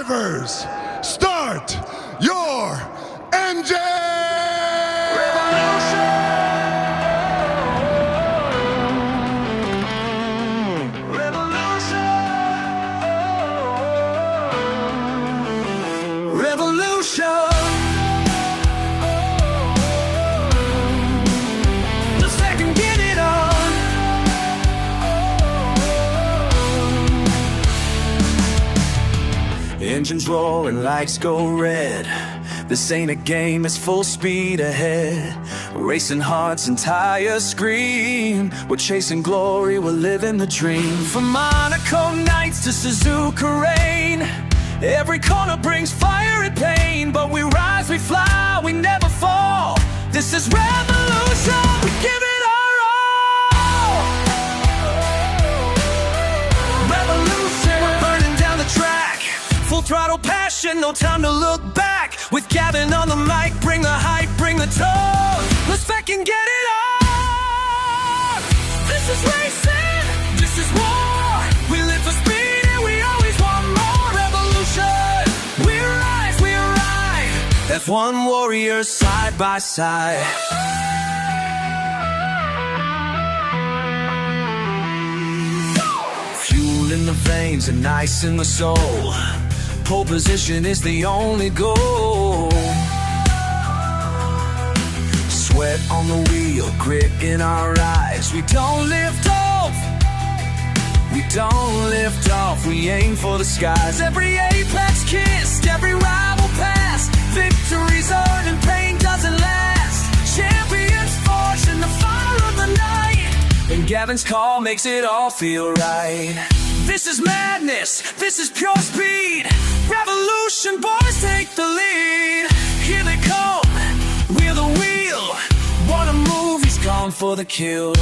Drivers, start your engine! Revolution. Let's back and get it on. Engines roaring, lights go red. This ain't a game, it's full speed ahead. Racing hearts and tires scream. We're chasing glory, we're living the dream. From Monaco nights to Suzuka rain, every corner brings fire and pain. But we rise, we fly, we never fall. This is revolution, we give it our all. Revolution, we're burning down the track. Full throttle passion, no time to look back. With Gavin on the mic, bring the hype, bring the tone. Let's back and get it on. This is racing, this is war. We live for speed and we always want more. Revolution, we rise, we ride. F1 warriors side by side. Fuel in the veins and ice in the soul. Pole position is the only goal. Sweat on the wheel, grit in our eyes. We don't lift off, we don't lift off. We aim for the skies. Every apex kissed, every rival passed. Victories earned and pain doesn't last. Champions forged in the fire of the night, and Gavin's call makes it all feel right. This is madness, this is pure speed. Revolution, boys, take the lead. Here they come, we're the wheel. What a move, he's gone for the kill.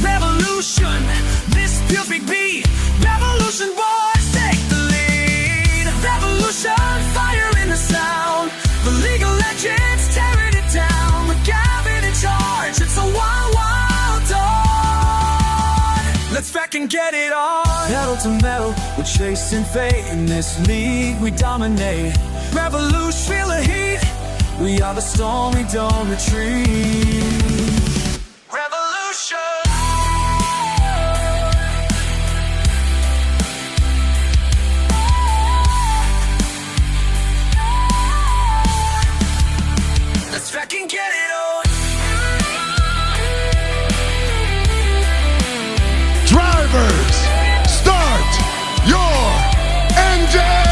Revolution, this pure big beat. Revolution, boys, take the lead. Revolution, fire in the sound. The League of Legends tearing it down. With Gavin in charge, it's a wild, wild dawn. Let's back and get it on. Pedal to metal, we're chasing fate. In this league we dominate. Revolution, feel the heat. We are the storm, we don't retreat. Revolution. Let's back and get it on. Drivers, start your engine!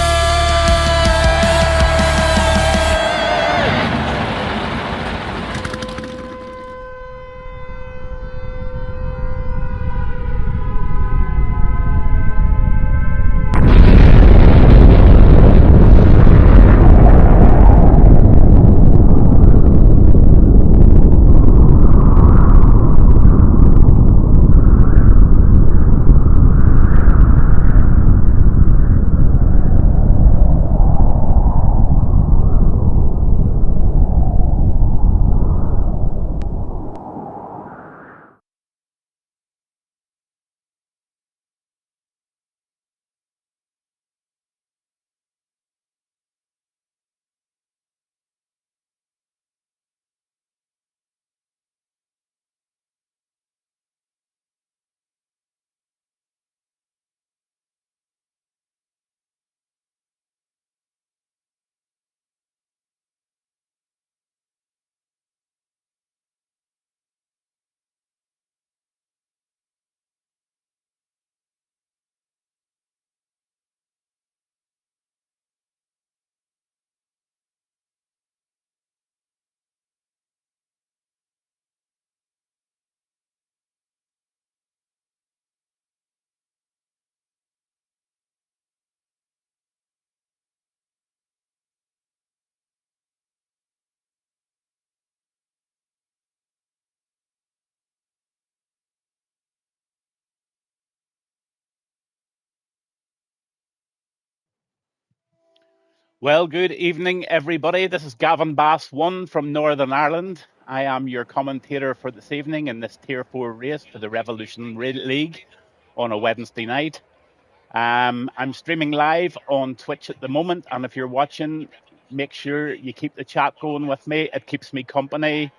Well, good evening, everybody. This is Gavin Bass 1 from Northern Ireland. I am your commentator for this evening in this Tier 4 race for the Revolution League on a Wednesday night. I'm streaming live on Twitch at the moment, and if you're watching, make sure you keep the chat going with me. It keeps me company,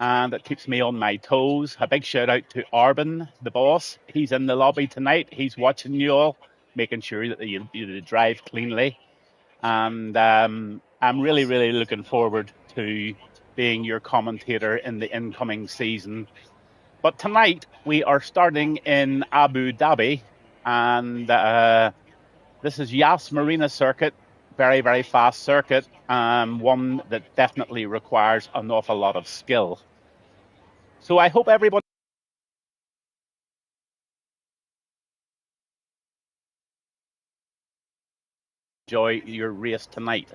and it keeps me on my toes. A big shout out to Arben, the boss. He's in the lobby tonight. He's watching you all, making sure that you drive cleanly. And I'm really, really looking forward to being your commentator in the incoming season. But tonight we are starting in Abu Dhabi, and this is Yas Marina Circuit, very, very fast circuit, one that definitely requires an awful lot of skill. So I hope everybody enjoy your race tonight.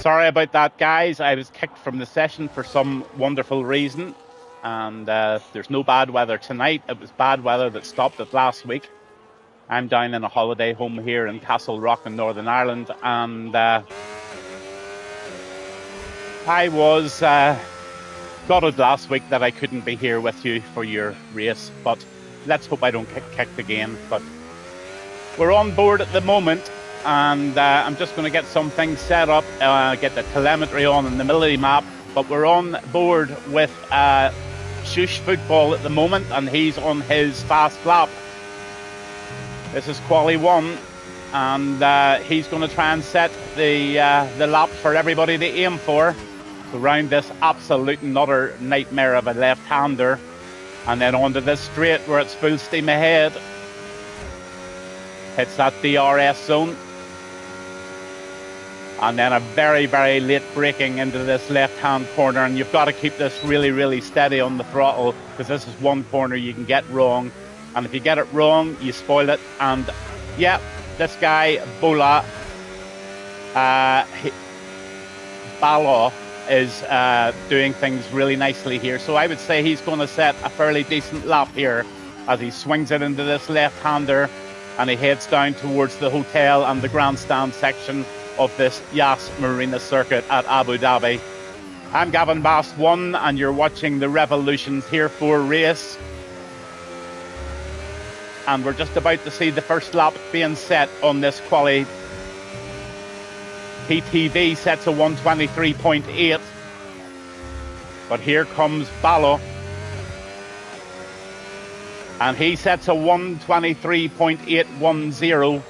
Sorry about that, guys. I was kicked from the session for some wonderful reason, and there's no bad weather tonight. It was bad weather that stopped it last week. I'm down in a holiday home here in Castle Rock in Northern Ireland, and I was gutted last week that I couldn't be here with you for your race, but let's hope I don't get kicked again. But we're on board at the moment, and I'm just going to get some things set up, get the telemetry on in the military map, but we're on board with Shush Football at the moment, and he's on his fast lap. This is Quali 1, and he's going to try and set the lap for everybody to aim for. So round this absolute and utter nightmare of a left-hander, and then onto this straight where it's full steam ahead. Hits that DRS zone. And then a very, very late braking into this left-hand corner, and you've got to keep this really, really steady on the throttle, because this is one corner you can get wrong. And if you get it wrong, you spoil it. And yeah, this guy, Bala, is doing things really nicely here. So I would say he's going to set a fairly decent lap here as he swings it into this left-hander, and he heads down towards the hotel and the grandstand section of this Yas Marina circuit at Abu Dhabi. I'm Gavin Bass 1, and you're watching the Revolution Tier 4 race. And we're just about to see the first lap being set on this quali. PTV sets a 123.8. But here comes Balo. And he sets a 123.810.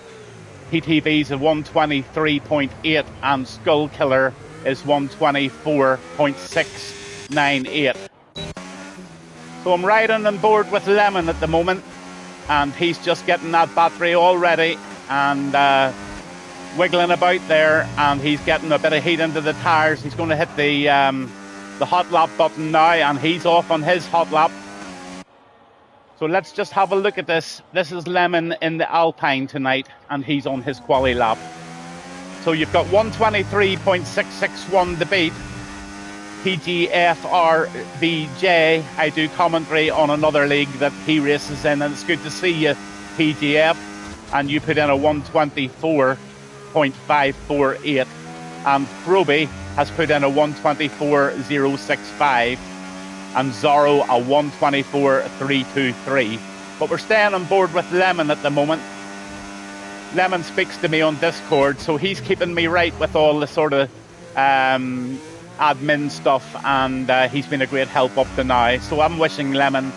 PTV's a 123.8, and Skull Killer is 124.698. So I'm riding on board with Lemon at the moment, and he's just getting that battery all ready and wiggling about there, and he's getting a bit of heat into the tyres. He's going to hit the hot lap button now, and he's off on his hot lap. So let's just have a look at this. This is Lemon in the Alpine tonight, and he's on his quali lap. So you've got 123.661 to beat. PGFRBJ. I do commentary on another league that he races in, and it's good to see you, PGF. And you put in a 124.548, and Froby has put in a 124.065, and Zorro a 124.323. But we're staying on board with Lemon at the moment. Lemon speaks to me on Discord, so he's keeping me right with all the sort of admin stuff, and he's been a great help up to now. So I'm wishing Lemon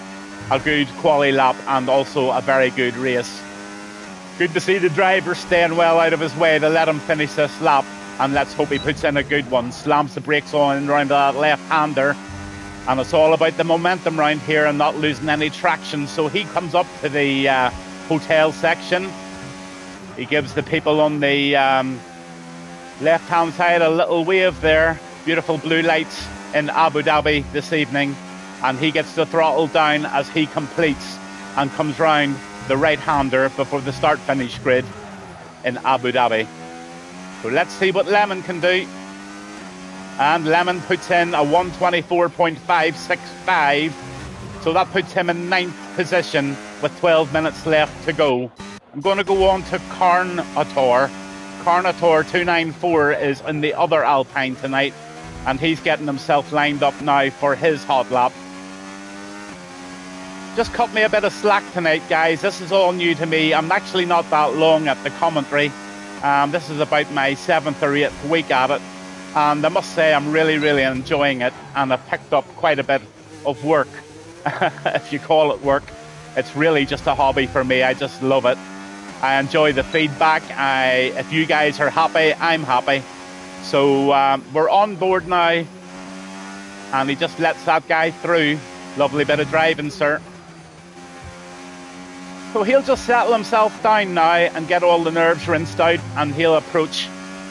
a good quali lap and also a very good race. Good to see the driver staying well out of his way to let him finish this lap, and let's hope he puts in a good one. Slams the brakes on around that left-hander, and it's all about the momentum round here and not losing any traction. So he comes up to the hotel section. He gives the people on the left-hand side a little wave there. Beautiful blue lights in Abu Dhabi this evening, and he gets the throttle down as he completes and comes round the right-hander before the start-finish grid in Abu Dhabi. So let's see what Lemon can do. And Lemon puts in a 124.565, so that puts him in 9th position with 12 minutes left to go. I'm going to go on to Carnator. Carnator 294 is in the other Alpine tonight, and he's getting himself lined up now for his hot lap. Just cut me a bit of slack tonight, guys. This is all new to me. I'm actually not that long at the commentary. This is about my 7th or 8th week at it, and I must say I'm really, really enjoying it, and I've picked up quite a bit of work, if you call it work. It's really just a hobby for me. I just love it. I enjoy the feedback. If you guys are happy, I'm happy. So we're on board now, and he just lets that guy through. Lovely bit of driving, sir. So he'll just settle himself down now and get all the nerves rinsed out, and he'll approach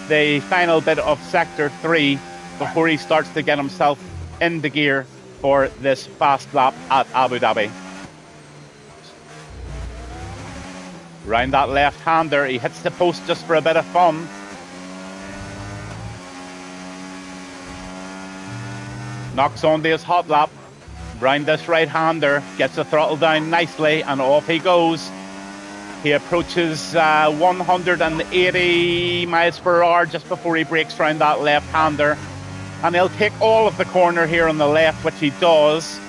the final bit of Sector 3 before he starts to get himself into gear for this fast lap at Abu Dhabi. Round that left-hander, he hits the post just for a bit of fun. Knocks onto his hot lap. Round this right-hander, gets the throttle down nicely, and off he goes. He approaches 180 miles per hour just before he breaks round that left-hander. And he'll take all of the corner here on the left, which he does.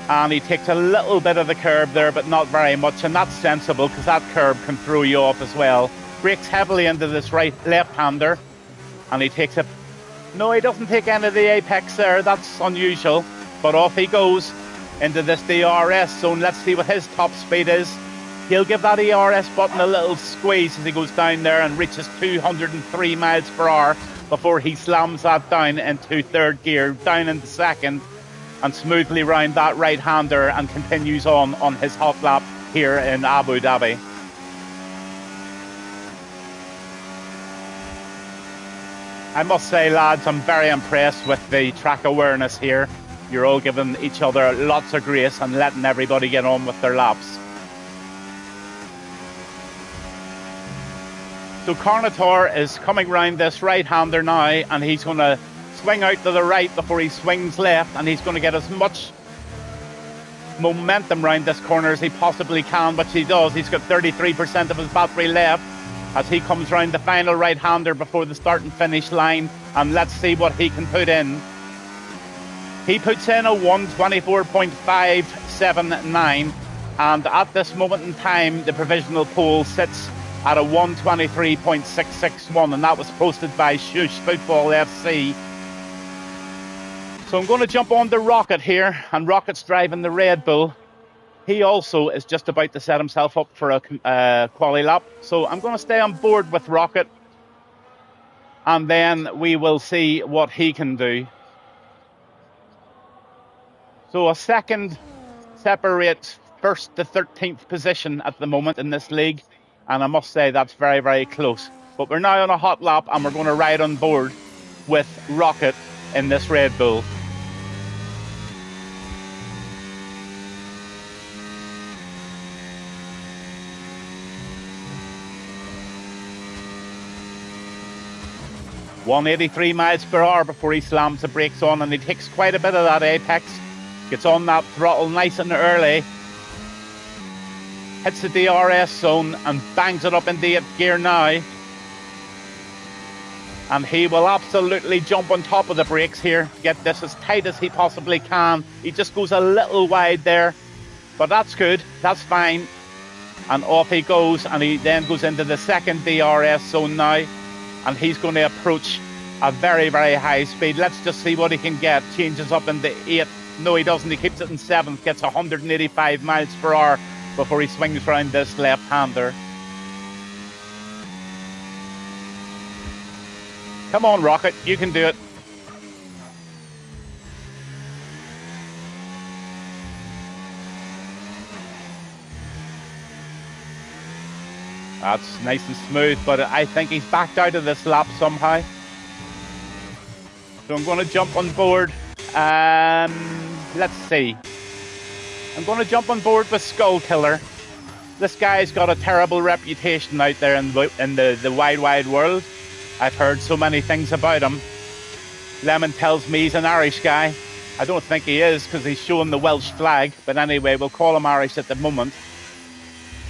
And he takes a little bit of the curb there, but not very much, and that's sensible because that curb can throw you off as well. Brakes heavily into this left-hander, and he takes it. No, he doesn't take any of the apex there. That's unusual. But off he goes into this DRS zone. Let's see what his top speed is. He'll give that ERS button a little squeeze as he goes down there and reaches 203 miles per hour before he slams that down into third gear, down into second, and smoothly round that right-hander and continues on his hot lap here in Abu Dhabi. I must say, lads, I'm very impressed with the track awareness here. You're all giving each other lots of grace and letting everybody get on with their laps. So Carnator is coming round this right-hander now, and he's going to swing out to the right before he swings left, and he's going to get as much momentum round this corner as he possibly can, which he does. He's got 33% of his battery left as he comes round the final right-hander before the start and finish line, and let's see what he can put in. He puts in a 124.579, and at this moment in time, the provisional pole sits at a 123.661, and that was posted by Shush Football FC. So I'm going to jump on the Rocket here, and Rocket's driving the Red Bull. He also is just about to set himself up for a quali lap. So I'm going to stay on board with Rocket, and then we will see what he can do. So a second separates first to 13th position at the moment in this league, and I must say that's very, very close. But we're now on a hot lap, and we're going to ride on board with Rocket in this Red Bull. 183 miles per hour before he slams the brakes on, and he takes quite a bit of that apex. Gets on that throttle nice and early. Hits the DRS zone and bangs it up into 8th gear now. And he will absolutely jump on top of the brakes here, get this as tight as he possibly can. He just goes a little wide there, but that's good, that's fine. And off he goes, and he then goes into the 2nd DRS zone now, and he's going to approach a very, very high speed. Let's just see what he can get. Changes up into 8th. No, he doesn't. He keeps it in 7th, gets 185 miles per hour before he swings round this left-hander. Come on, Rocket, you can do it. That's nice and smooth, but I think he's backed out of this lap somehow. So I'm going to jump on board. Let's see. I'm going to jump on board with Skull Killer. This guy's got a terrible reputation out there in the wide, wide world. I've heard so many things about him. Lemon tells me he's an Irish guy. I don't think he is, because he's showing the Welsh flag. But anyway, we'll call him Irish at the moment.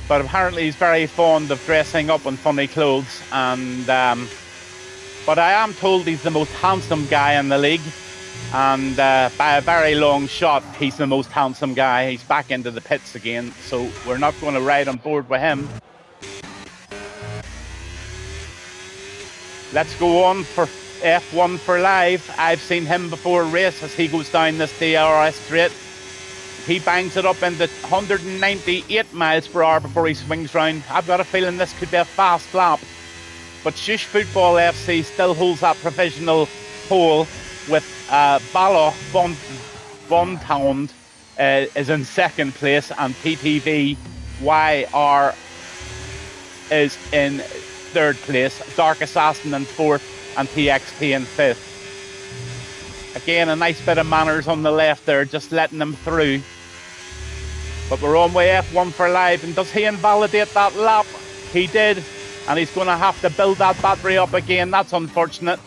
But apparently he's very fond of dressing up in funny clothes. And but I am told he's the most handsome guy in the league. And by a very long shot, he's the most handsome guy. He's back into the pits again. So we're not going to ride on board with him. Let's go on for F1 for live. I've seen him before race as he goes down this DRS straight. He bangs it up into 198 miles per hour before he swings round. I've got a feeling this could be a fast lap. But Shush Football FC still holds that provisional pole with Baloch Bontown is in 2nd place, and PTV YR is in 3rd place, Dark Assassin in 4th, and TXT in 5th. Again, a nice bit of manners on the left there, just letting them through. But we're on way F1 for live, and does he invalidate that lap? He did, and he's going to have to build that battery up again. That's unfortunate.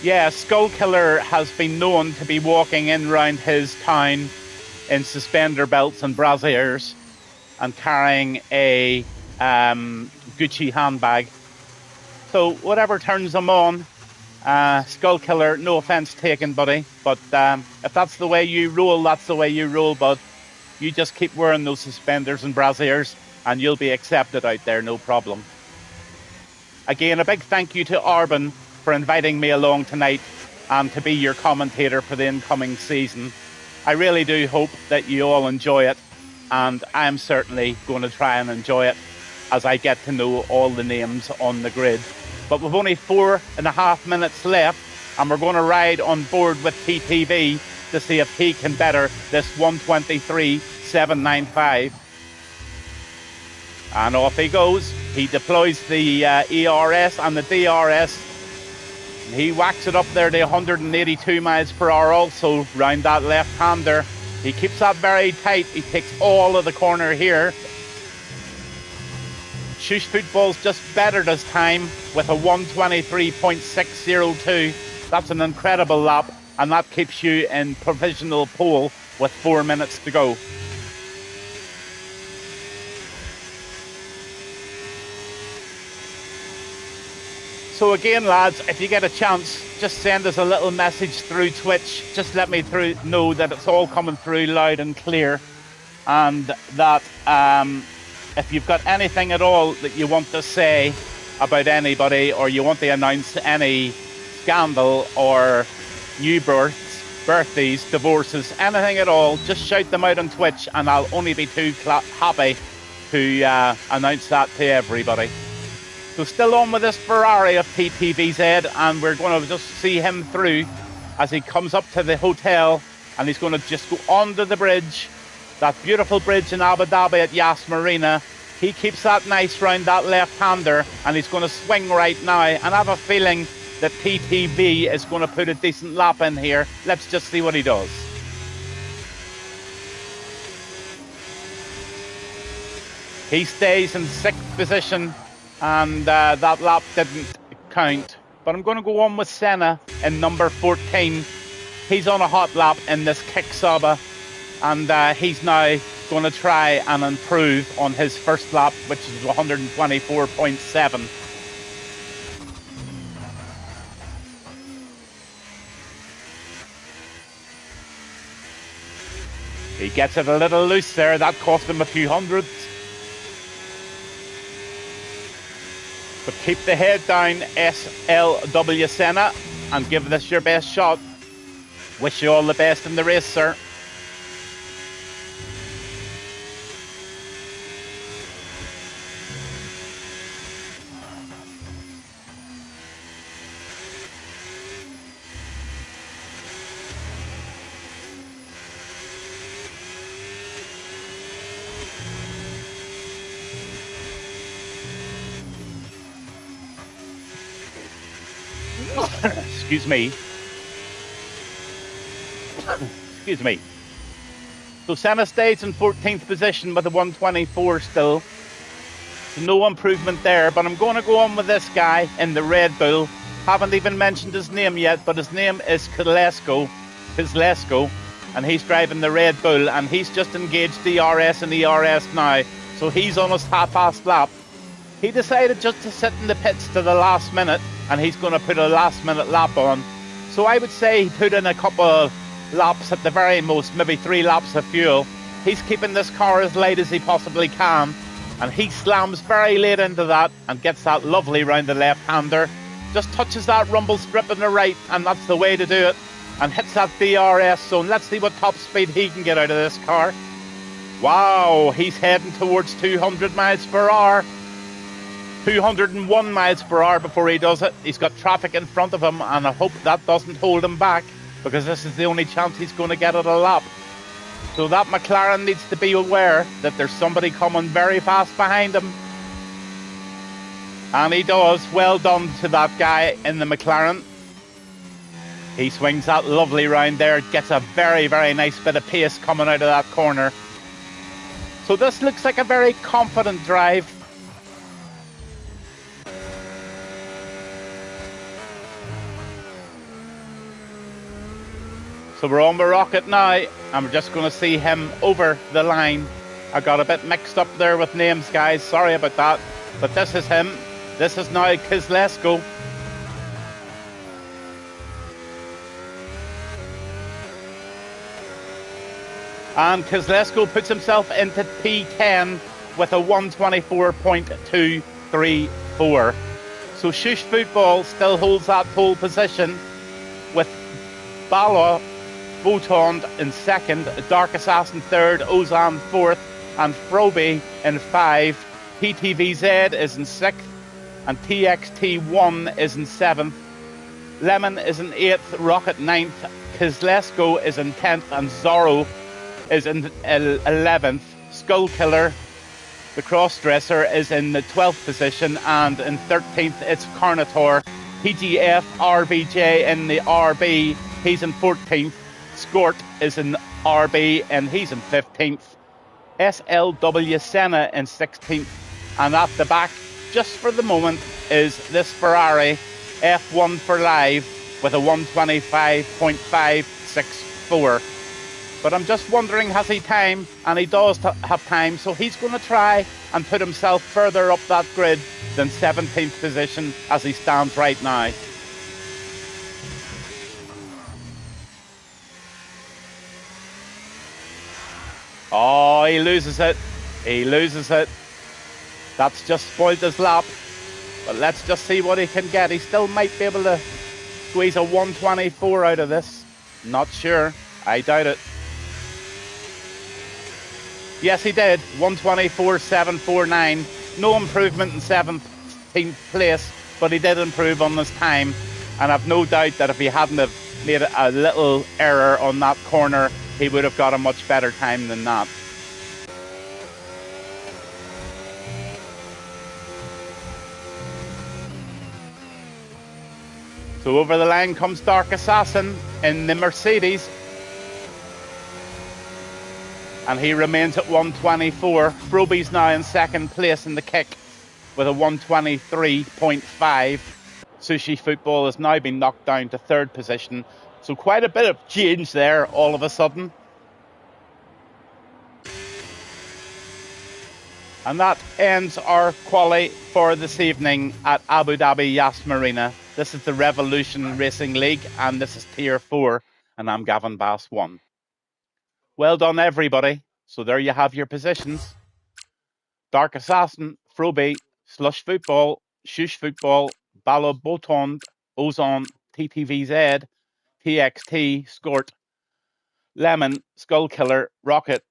Yeah, Skull Killer has been known to be walking in round his town in suspender belts and brassieres and carrying a Gucci handbag. So whatever turns him on, Skull Killer, no offence taken, buddy, but if that's the way you roll, that's the way you roll, bud. You just keep wearing those suspenders and brassieres and you'll be accepted out there, no problem. Again, a big thank you to Arbin for inviting me along tonight and to be your commentator for the incoming season. I really do hope that you all enjoy it, and I'm certainly going to try and enjoy it as I get to know all the names on the grid. But we've only 4.5 minutes left, and we're going to ride on board with TTV to see if he can better this 123.795. And off he goes. He deploys the ERS and the DRS. He whacks it up there to 182 miles per hour also round that left-hander. He keeps that very tight. He takes all of the corner here. Shush Football's just bettered his time with a 123.602. That's an incredible lap, and that keeps you in provisional pole with 4 minutes to go. So again, lads, if you get a chance, just send us a little message through Twitch. Just let me know that it's all coming through loud and clear, and that if you've got anything at all that you want to say about anybody, or you want to announce any scandal or new birthdays, divorces, anything at all, just shout them out on Twitch, and I'll only be too happy to announce that to everybody. So still on with this Ferrari of PTVZ, and we're going to just see him through as he comes up to the hotel, and he's going to just go onto the bridge, that beautiful bridge in Abu Dhabi at Yas Marina. He keeps that nice round that left-hander, and he's going to swing right now, and I have a feeling that PTV is going to put a decent lap in here. Let's just see what he does. He stays in 6th position, and that lap didn't count. But I'm going to go on with Senna in number 14. He's on a hot lap in this Kick Saba, and he's now going to try and improve on his first lap, which is 124.7. He gets it a little loose there. That cost him a few hundreds. But keep the head down, SLW Senna, and give this your best shot. Wish you all the best in the race, sir. Excuse me. Excuse me. So Senna stays in 14th position with a 124 still. So no improvement there, but I'm going to go on with this guy in the Red Bull. Haven't even mentioned his name yet, but his name is Kizlesko, and he's driving the Red Bull, and he's just engaged DRS and ERS now, so he's on his half-assed lap. He decided just to sit in the pits to the last minute, and he's going to put a last-minute lap on. So I would say he put in a couple of laps at the very most, maybe 3 laps of fuel. He's keeping this car as light as he possibly can, and he slams very late into that and gets that lovely round the left-hander. Just touches that rumble strip in the right, and that's the way to do it, and hits that DRS zone. Let's see what top speed he can get out of this car. Wow, he's heading towards 200 miles per hour. 201 miles per hour before he does it. He's got traffic in front of him, and I hope that doesn't hold him back, because this is the only chance he's going to get at a lap. So that McLaren needs to be aware that there's somebody coming very fast behind him. And he does. Well done to that guy in the McLaren. He swings that lovely round there, gets a very, very nice bit of pace coming out of that corner. So this looks like a very confident drive. So we're on the rocket now, and we're just going to see him over the line. I got a bit mixed up there with names, guys. Sorry about that. But this is him. This is now Kizlesko. And Kizlesko puts himself into P10 with a 124.234. So Shush Football still holds that pole position, with Bala Botond in 2nd, Dark Assassin 3rd, Ozan 4th, and Froby in 5. PTVZ is in 6th, and TXT1 is in 7th. Lemon is in 8th, Rocket 9th, Kizlesko is in 10th, and Zorro is in 11th. Skullkiller, the crossdresser, is in the 12th position, and in 13th it's Carnotaur. PGF RBJ in the RB, he's in 14th. Skort is in RB, and he's in 15th. SLW Senna in 16th, and at the back, just for the moment, is this Ferrari F1 for Live with a 125.564. But I'm just wondering, has he time? And he does have time, so he's going to try and put himself further up that grid than 17th position as he stands right now. Oh, he loses it. He loses it. That's just spoiled his lap. But let's just see what he can get. He still might be able to squeeze a 124 out of this. Not sure. I doubt it. Yes, he did. 124.749. No improvement in 7th 15th place, but he did improve on his time. And I've no doubt that if he hadn't have made a little error on that corner, he would have got a much better time than that. So over the line comes Dark Assassin in the Mercedes. And he remains at 124. Froby's now in second place in the kick with a 123.5. Sushi Football has now been knocked down to third position. So quite a bit of change there all of a sudden. And that ends our quali for this evening at Abu Dhabi Yas Marina. This is the Revolution Racing League, and this is Tier 4, and I'm Gavin Bass 1. Well done, everybody. So there you have your positions. Dark Assassin, Froby, Slush Football, Shush Football, Balo Botond, Ozon, TTVZ, TXT, Skort, Lemon, Skullkiller, Rocket,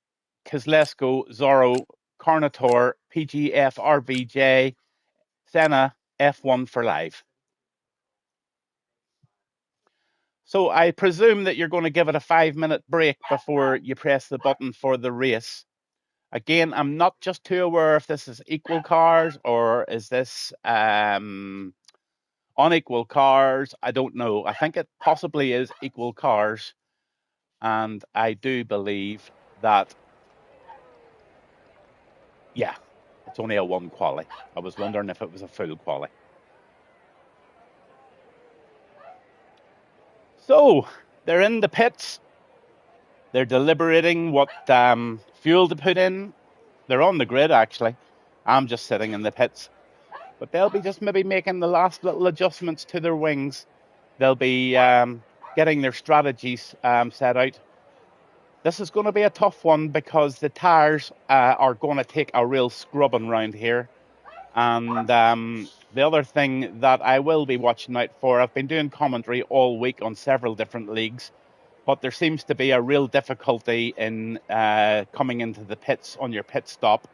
Kizlesko, Zorro, Carnator, PGF RVJ, Senna, F1 for Live. So I presume that you're going to give it a 5-minute break before you press the button for the race. Again, I'm not just too aware if this is equal cars or is this unequal cars. I don't know. I think it possibly is equal cars. And I do believe that, yeah, it's only a 1 quali. I was wondering if it was a full quali. So they're in the pits. They're deliberating what fuel to put in. They're on the grid, actually. I'm just sitting in the pits. But they'll be just maybe making the last little adjustments to their wings. They'll be getting their strategies set out. This is going to be a tough one because the tyres are going to take a real scrubbing round here. And the other thing that I will be watching out for, I've been doing commentary all week on several different leagues, but there seems to be a real difficulty in coming into the pits on your pit stop.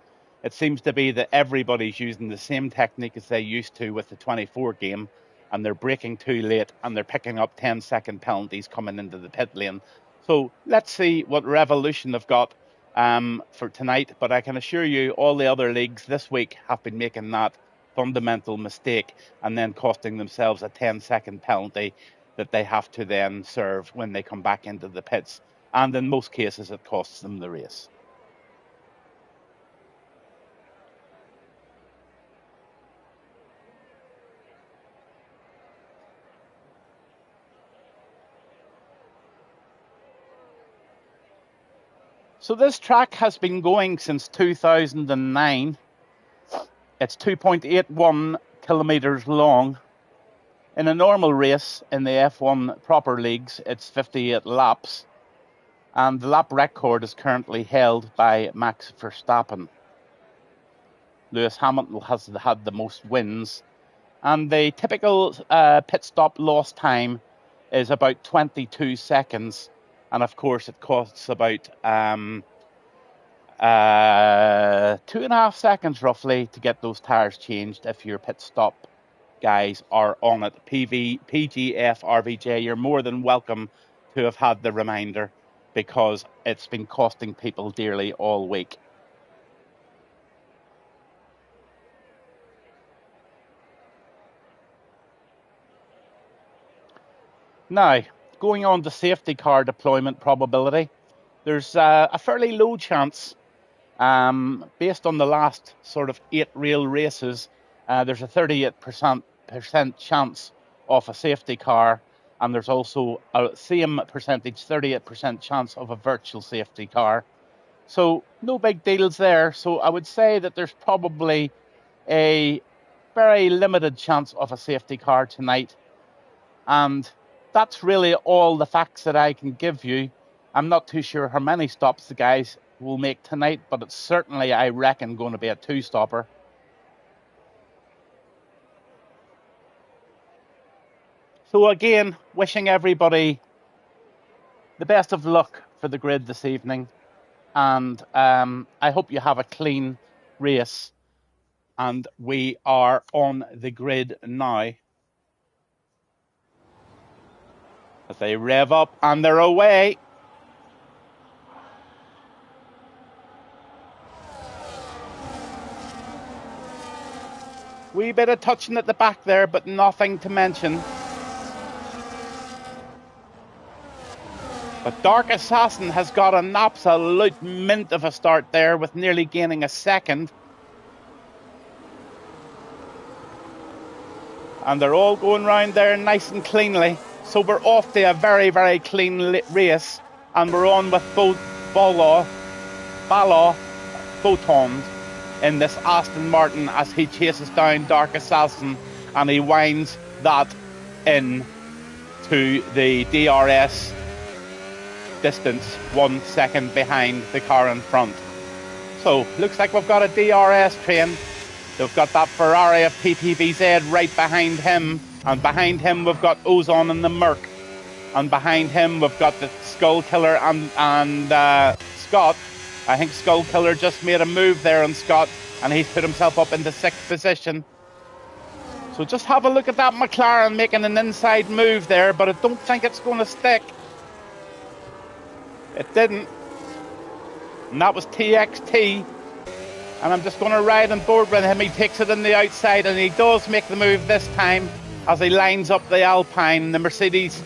It seems to be that everybody's using the same technique as they used to with the 24 game, and they're braking too late, and they're picking up 10-second penalties coming into the pit lane. So let's see what Revolution have got for tonight, but I can assure you all the other leagues this week have been making that fundamental mistake and then costing themselves a 10-second penalty that they have to then serve when they come back into the pits. And in most cases, it costs them the race. So this track has been going since 2009. It's 2.81 kilometres long. In a normal race in the F1 proper leagues, it's 58 laps. And the lap record is currently held by Max Verstappen. Lewis Hamilton has had the most wins. And the typical pit stop lost time is about 22 seconds. And of course, it costs about 2.5 seconds roughly to get those tyres changed if your pit stop guys are on it. PGF RVJ, you're more than welcome to have had the reminder because it's been costing people dearly all week. Now, going on to safety car deployment probability, there's a fairly low chance, based on the last sort of 8 real races, there's a 38% chance of a safety car, and there's also a same percentage, 38% chance of a virtual safety car. So no big deals there. So I would say that there's probably a very limited chance of a safety car tonight. And that's really all the facts that I can give you. I'm not too sure how many stops the guys will make tonight, but it's certainly, I reckon, going to be a 2-stopper. So again, wishing everybody the best of luck for the grid this evening. And I hope you have a clean race. And we are on the grid now. As they rev up and they're away. Wee bit of touching at the back there, but nothing to mention. But Dark Assassin has got an absolute mint of a start there with nearly gaining a second. And they're all going round there nice and cleanly. So we're off to a very, very clean race. And we're on with Bala Botond in this Aston Martin as he chases down Dark Assassin, and he winds that in to the DRS distance 1 second behind the car in front. So looks like we've got a DRS train. They've got that Ferrari of TTVZ right behind him, and behind him we've got Ozon and the Merc, and behind him we've got the Skull Killer and Scott. I think Skull Killer just made a move there on Scott, and he's put himself up into 6th position. So just have a look at that McLaren making an inside move there, but I don't think it's going to stick. It didn't. And that was TXT. And I'm just going to ride on board with him. He takes it on the outside, and he does make the move this time as he lines up the Alpine. The Mercedes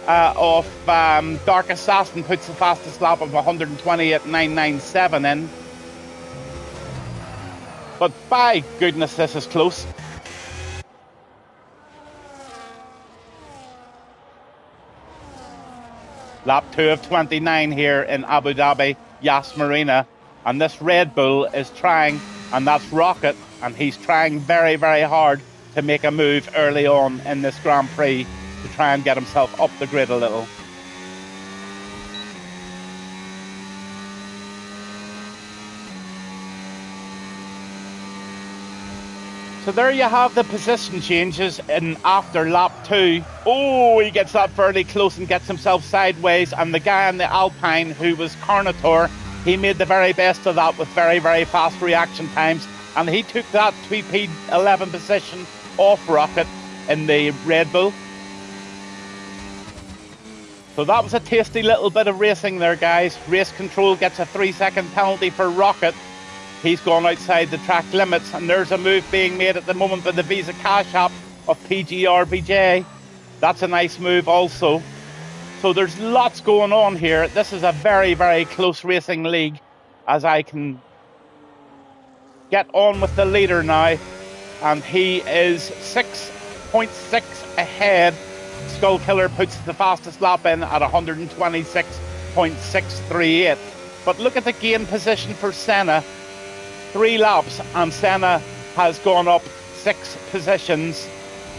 of Dark Assassin puts the fastest lap of 120.997 in. But by goodness, this is close. Lap 2 of 29 here in Abu Dhabi, Yas Marina. And this Red Bull is trying, and that's Rocket, and he's trying very, very hard to make a move early on in this Grand Prix to try and get himself up the grid a little. So there you have the position changes in after lap 2. Oh, he gets that fairly close and gets himself sideways, and the guy on the Alpine who was Carnator, he made the very best of that with very, very fast reaction times, and he took that P11 position off Rocket in the Red Bull. So that was a tasty little bit of racing there, guys. Race Control gets a 3-second penalty for Rocket. He's gone outside the track limits, and there's a move being made at the moment by the Visa Cash app of PGRBJ. That's a nice move also. So there's lots going on here. This is a very, very close racing league, as I can get on with the leader now. And he is 6.6 ahead. Skull Killer puts the fastest lap in at 126.638. But look at the gain position for Senna. 3 laps, and Senna has gone up 6 positions.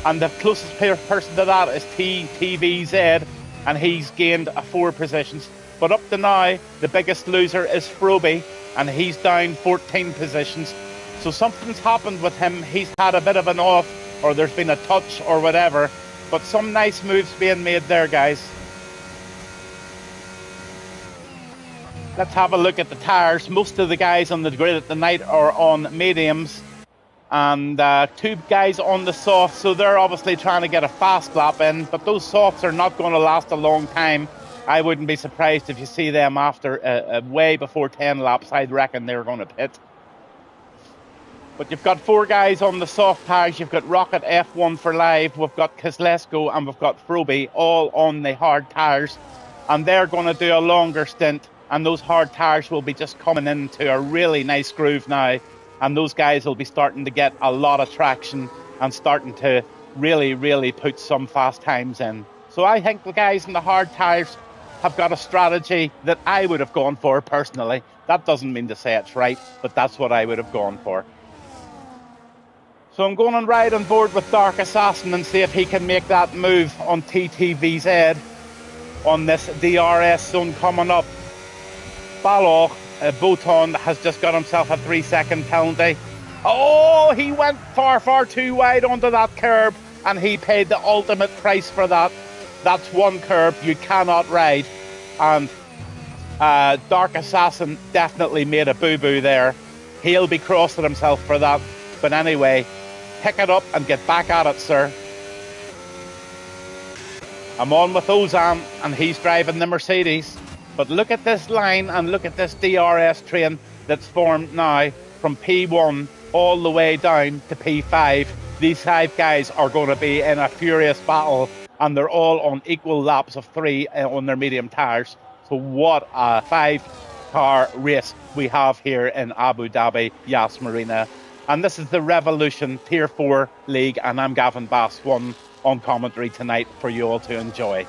And the closest person to that is TTVZ, and he's gained 4 positions. But up to now, the biggest loser is Froby, and he's down 14 positions. So something's happened with him. He's had a bit of an off, or there's been a touch or whatever. But some nice moves being made there, guys. Let's have a look at the tyres. Most of the guys on the grid at the night are on mediums, and 2 guys on the soft, so they're obviously trying to get a fast lap in, but those softs are not going to last a long time. I wouldn't be surprised if you see them after way before 10 laps. I'd reckon they're going to pit. But you've got 4 guys on the soft tyres. You've got Rocket F1 for live, we've got Kozlesko, and we've got Froby all on the hard tyres, and they're going to do a longer stint, and those hard tyres will be just coming into a really nice groove now. And those guys will be starting to get a lot of traction and starting to really, really put some fast times in. So I think the guys in the hard tyres have got a strategy that I would have gone for personally. That doesn't mean to say it's right, but that's what I would have gone for. So I'm going to ride on board with Dark Assassin and see if he can make that move on TTVZ on this DRS zone coming up. Baloch Boton has just got himself a 3-second penalty. Oh, he went far, far too wide onto that curb, and he paid the ultimate price for that. That's one curb you cannot ride. And Dark Assassin definitely made a boo-boo there. He'll be crossing himself for that. But anyway, pick it up and get back at it, sir. I'm on with Ozan, and he's driving the Mercedes. But look at this line and look at this DRS train that's formed now from P1 all the way down to P5. These 5 guys are going to be in a furious battle, and they're all on equal laps of 3 on their medium tyres. So what a 5-car race we have here in Abu Dhabi Yas Marina. And this is the Revolution Tier 4 League, and I'm Gavin Bass, one on commentary tonight for you all to enjoy.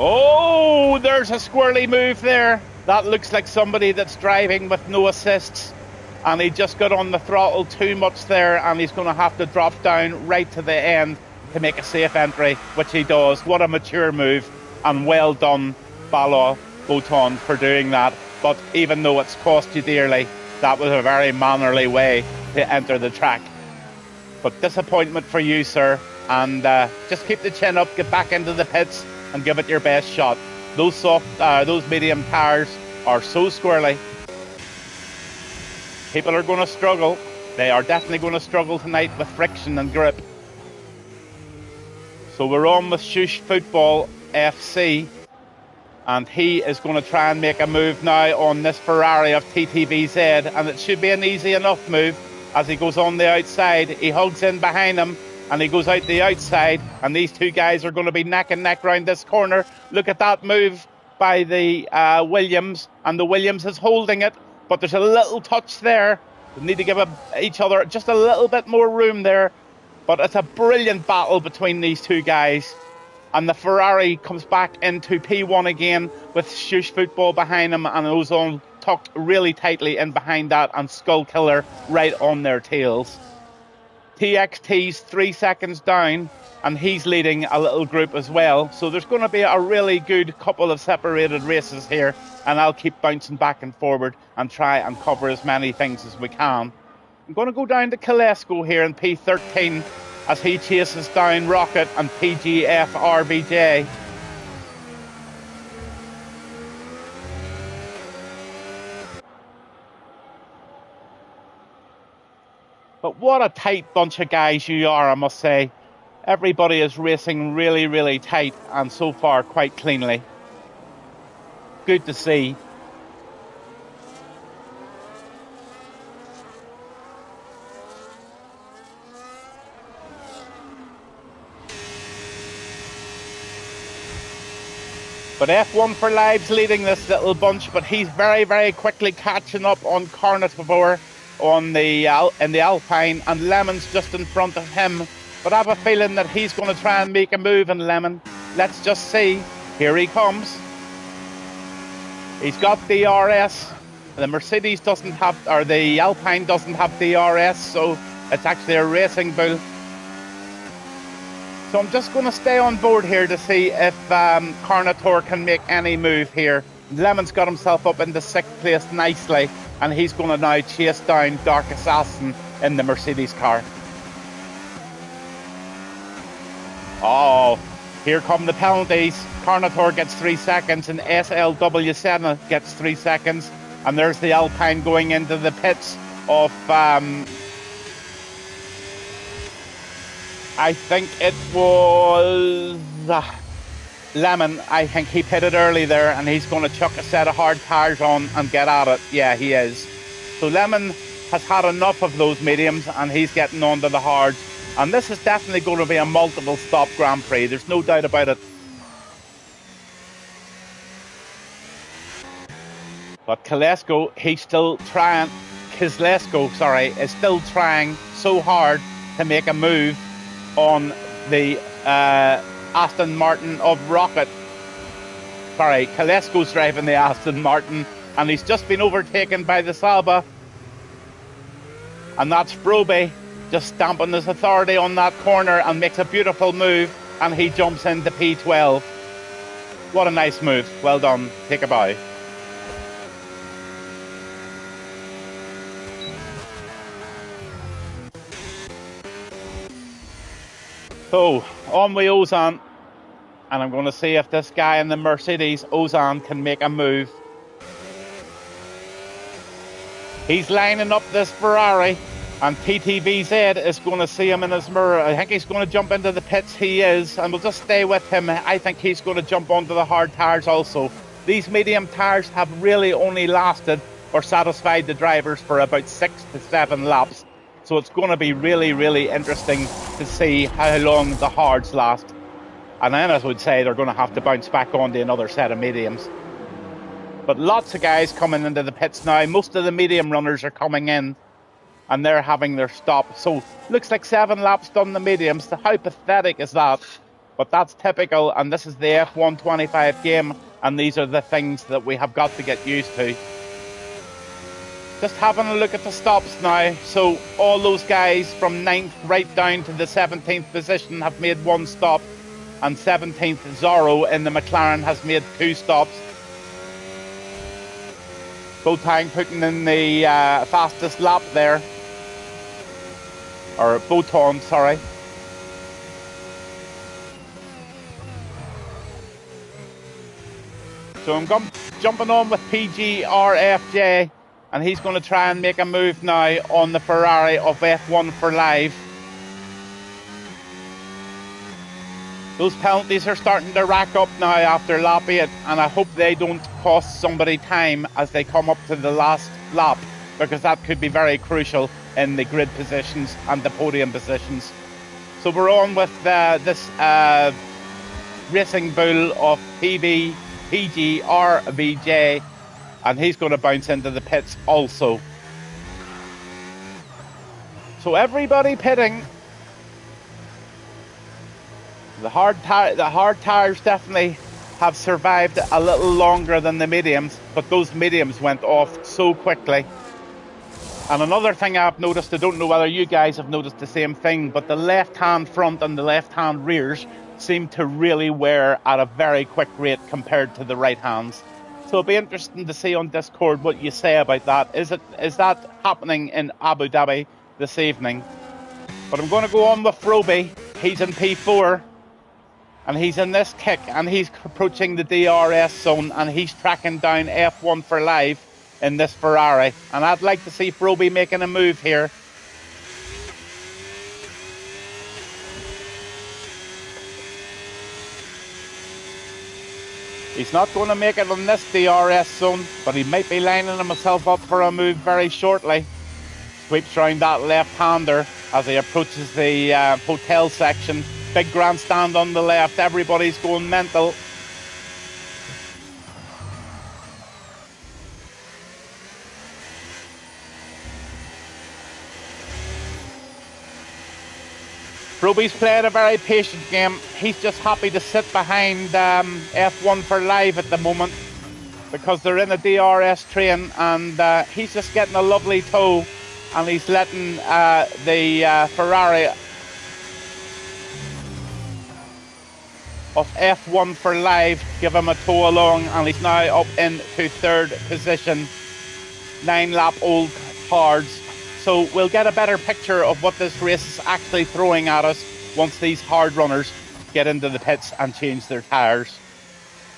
Oh, there's a squirrely move there. That looks like somebody that's driving with no assists, and he just got on the throttle too much there, and he's going to have to drop down right to the end to make a safe entry, which he does. What a mature move, and well done, Balo Boton, for doing that. But even though it's cost you dearly, that was a very mannerly way to enter the track. But disappointment for you, sir, and just keep the chin up, get back into the pits, and give it your best shot. Those medium tyres are so squirrely. People are going to struggle. They are definitely going to struggle tonight with friction and grip. So we're on with Shush Football FC, and he is going to try and make a move now on this Ferrari of TTVZ, and it should be an easy enough move as he goes on the outside. He hugs in behind him, and he goes out the outside, and these 2 guys are going to be neck and neck round this corner. Look at that move by the Williams, and the Williams is holding it, but there's a little touch there. They need to give each other just a little bit more room there, but it's a brilliant battle between these 2 guys, and the Ferrari comes back into P1 again with Shush Football behind him, and Ozone tucked really tightly in behind that, and Skull Killer right on their tails. TXT's 3 seconds down, and he's leading a little group as well. So there's going to be a really good couple of separated races here, and I'll keep bouncing back and forward and try and cover as many things as we can. I'm going to go down to Kalesco here in P13 as he chases down Rocket and PGF RBJ. But what a tight bunch of guys you are, I must say. Everybody is racing really, really tight, and so far quite cleanly. Good to see. But F1 for Live's leading this little bunch, but he's very, very quickly catching up on Carnivore in the Alpine, and Lemon's just in front of him. But I have a feeling that he's going to try and make a move in Lemon. Let's just see. Here he comes. He's got DRS. The Mercedes doesn't have, or the Alpine doesn't have DRS, so it's actually a racing bull. So I'm just going to stay on board here to see if Carnator can make any move here. Lemon's got himself up into 6th place nicely, and he's going to now chase down Dark Assassin in the Mercedes car. Oh, here come the penalties. Carnator gets 3 seconds, and SLW Senna gets 3 seconds. And there's the Alpine going into the pits of, I think it was Lemon. I think he pitted early there, and he's going to chuck a set of hard tyres on and get at it. Yeah, he is. So Lemon has had enough of those mediums, and he's getting on to the hards. And this is definitely going to be a multiple stop Grand Prix. There's no doubt about it. But Kalesco, is still trying so hard to make a move on the Aston Martin of Rocket. Sorry, Kalesco's driving the Aston Martin, and he's just been overtaken by the Salba. And that's Frobe just stamping his authority on that corner and makes a beautiful move, and he jumps into P12. What a nice move. Well done. Take a bow. So, on with Ozan. And I'm going to see if this guy in the Mercedes, Ozan, can make a move. He's lining up this Ferrari. And TTVZ is going to see him in his mirror. I think he's going to jump into the pits. He is. And we'll just stay with him. I think he's going to jump onto the hard tyres also. These medium tyres have really only lasted or satisfied the drivers for about 6 to 7 laps. So it's going to be really, really interesting to see how long the hards last. And then, as I would say, they're going to have to bounce back onto another set of mediums. But lots of guys coming into the pits now. Most of the medium runners are coming in. And they're having their stop. So, looks like 7 laps done the mediums. How pathetic is that? But that's typical. And this is the F125 game. And these are the things that we have got to get used to. Just having a look at the stops now. So, all those guys from 9th right down to the 17th position have made 1 stop. And 17th Zorro in the McLaren has made 2 stops. Boateng putting in the fastest lap there. Or Boton, sorry. So I'm jumping on with PGRFJ. And he's going to try and make a move now on the Ferrari of F1 for Live. Those penalties are starting to rack up now after lap 8, and I hope they don't cost somebody time as they come up to the last lap, because that could be very crucial in the grid positions and the podium positions. So we're on with this Racing Bull of PGRVJ, and he's going to bounce into the pits also. So everybody pitting. The hard tyres definitely have survived a little longer than the mediums, but those mediums went off so quickly. And another thing I've noticed, I don't know whether you guys have noticed the same thing, but the left-hand front and the left-hand rears seem to really wear at a very quick rate compared to the right hands. So it'll be interesting to see on Discord what you say about that. Is that happening in Abu Dhabi this evening? But I'm going to go on with Froby. He's in P4. And he's in this kick, and he's approaching the DRS zone, and he's tracking down F1 for Live in this Ferrari. And I'd like to see Froby making a move here. He's not going to make it on this DRS zone, but he might be lining himself up for a move very shortly. Sweeps round that left-hander as he approaches the hotel section. Big grandstand on the left, everybody's going mental. Froby's playing a very patient game. He's just happy to sit behind F1 for Live at the moment because they're in a DRS train, and he's just getting a lovely tow, and he's letting the Ferrari of F1 for Live give him a tow along, and he's now up into 3rd position. 9-lap-old hards. So we'll get a better picture of what this race is actually throwing at us once these hard runners get into the pits and change their tyres.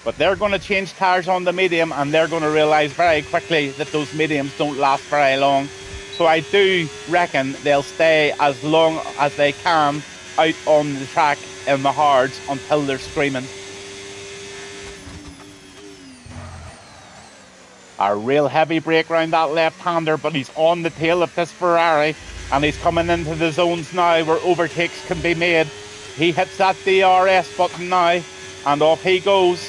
But they're going to change tyres on the medium, and they're going to realise very quickly that those mediums don't last very long. So I do reckon they'll stay as long as they can out on the track in the hards until they're screaming. A real heavy brake round that left-hander, but he's on the tail of this Ferrari, and he's coming into the zones now where overtakes can be made. He hits that DRS button now, and off he goes.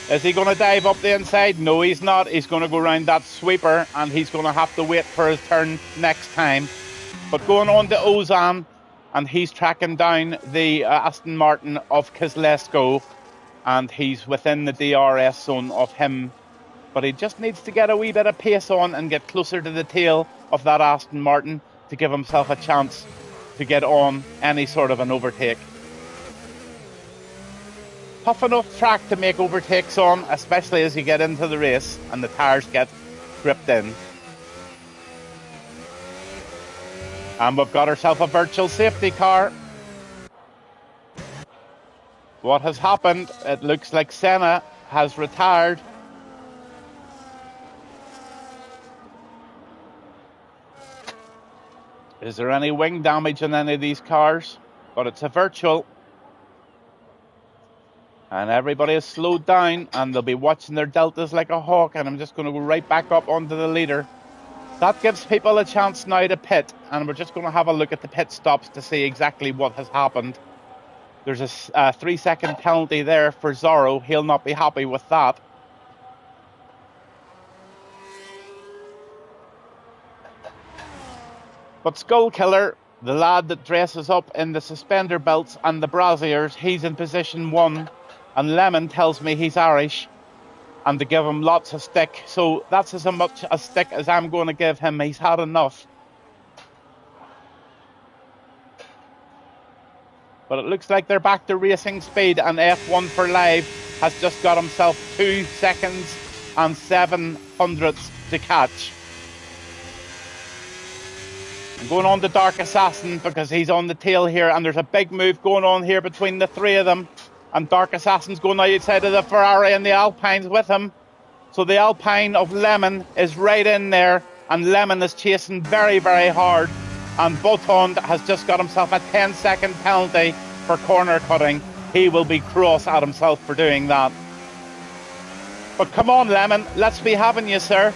Is he going to dive up the inside? No, he's not. He's going to go around that sweeper, and he's going to have to wait for his turn next time. But going on to Ozan, and he's tracking down the Aston Martin of Kozlesko, and he's within the DRS zone of him. But he just needs to get a wee bit of pace on and get closer to the tail of that Aston Martin to give himself a chance to get on any sort of an overtake. tough enough track to make overtakes on, especially as you get into the race and the tyres get gripped in. And we've got ourselves a virtual safety car. What has happened? It looks like Senna has retired. Is there any wing damage in any of these cars? But it's a virtual. And everybody has slowed down and they'll be watching their deltas like a hawk. And I'm just going to go right back up onto the leader. That gives people a chance now to pit. And we're just going to have a look at the pit stops to see exactly what has happened. There's a 3-second penalty there for Zorro. He'll not be happy with that. But Skull Killer, the lad that dresses up in the suspender belts and the brassiers, he's in position 1. And Lemon tells me he's Irish and to give him lots of stick. So that's as much a stick as I'm going to give him. He's had enough. But it looks like they're back to racing speed, and F1 for Live has just got himself 2 seconds and 700ths to catch. I'm going on to Dark Assassin because he's on the tail here, and there's a big move going on here between the three of them. And Dark Assassin's going outside of the Ferrari and the Alpine's with him. So the Alpine of Lemon is right in there, and Lemon is chasing very, very hard. And Botond has just got himself a 10-second penalty for corner cutting. He will be cross at himself for doing that. But come on, Lemon, let's be having you, sir.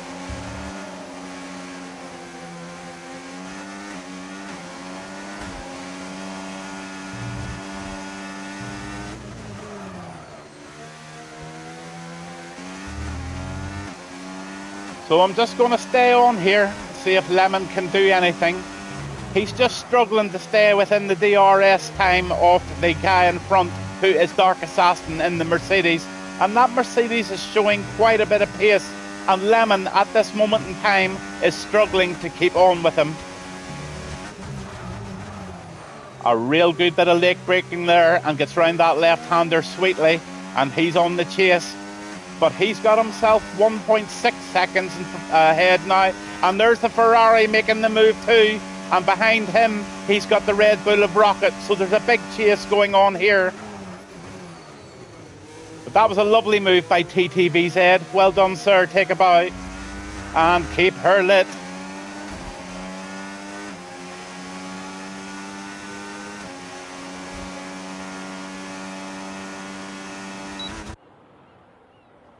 So I'm just going to stay on here, see if Lemon can do anything. He's just struggling to stay within the DRS time of the guy in front, who is Dark Assassin in the Mercedes. And that Mercedes is showing quite a bit of pace. And Lemon, at this moment in time, is struggling to keep on with him. A real good bit of leg braking there, and gets round that left-hander sweetly. And he's on the chase. But he's got himself 1.6 seconds ahead now. And there's the Ferrari making the move too. And behind him, he's got the Red Bull of Rocket. So there's a big chase going on here. But that was a lovely move by TTVZ. Well done, sir. Take a bow. And keep her lit.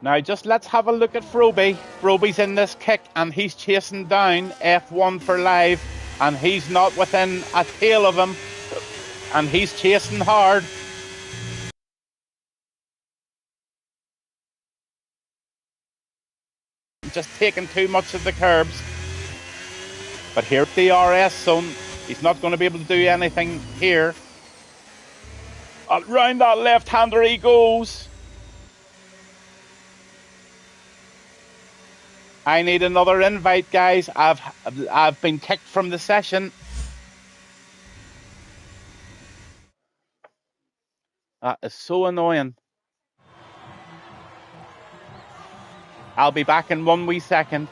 Now just let's have a look at Froby. Froby's in this kick and he's chasing down F1 for Live, and he's not within a tail of him, and he's chasing hard. Just taking too much of the curbs. But here at the DRS zone, he's not going to be able to do anything here. Round that left-hander he goes. I need another invite, guys. I've been kicked from the session. That is so annoying. I'll be back in 1 wee second.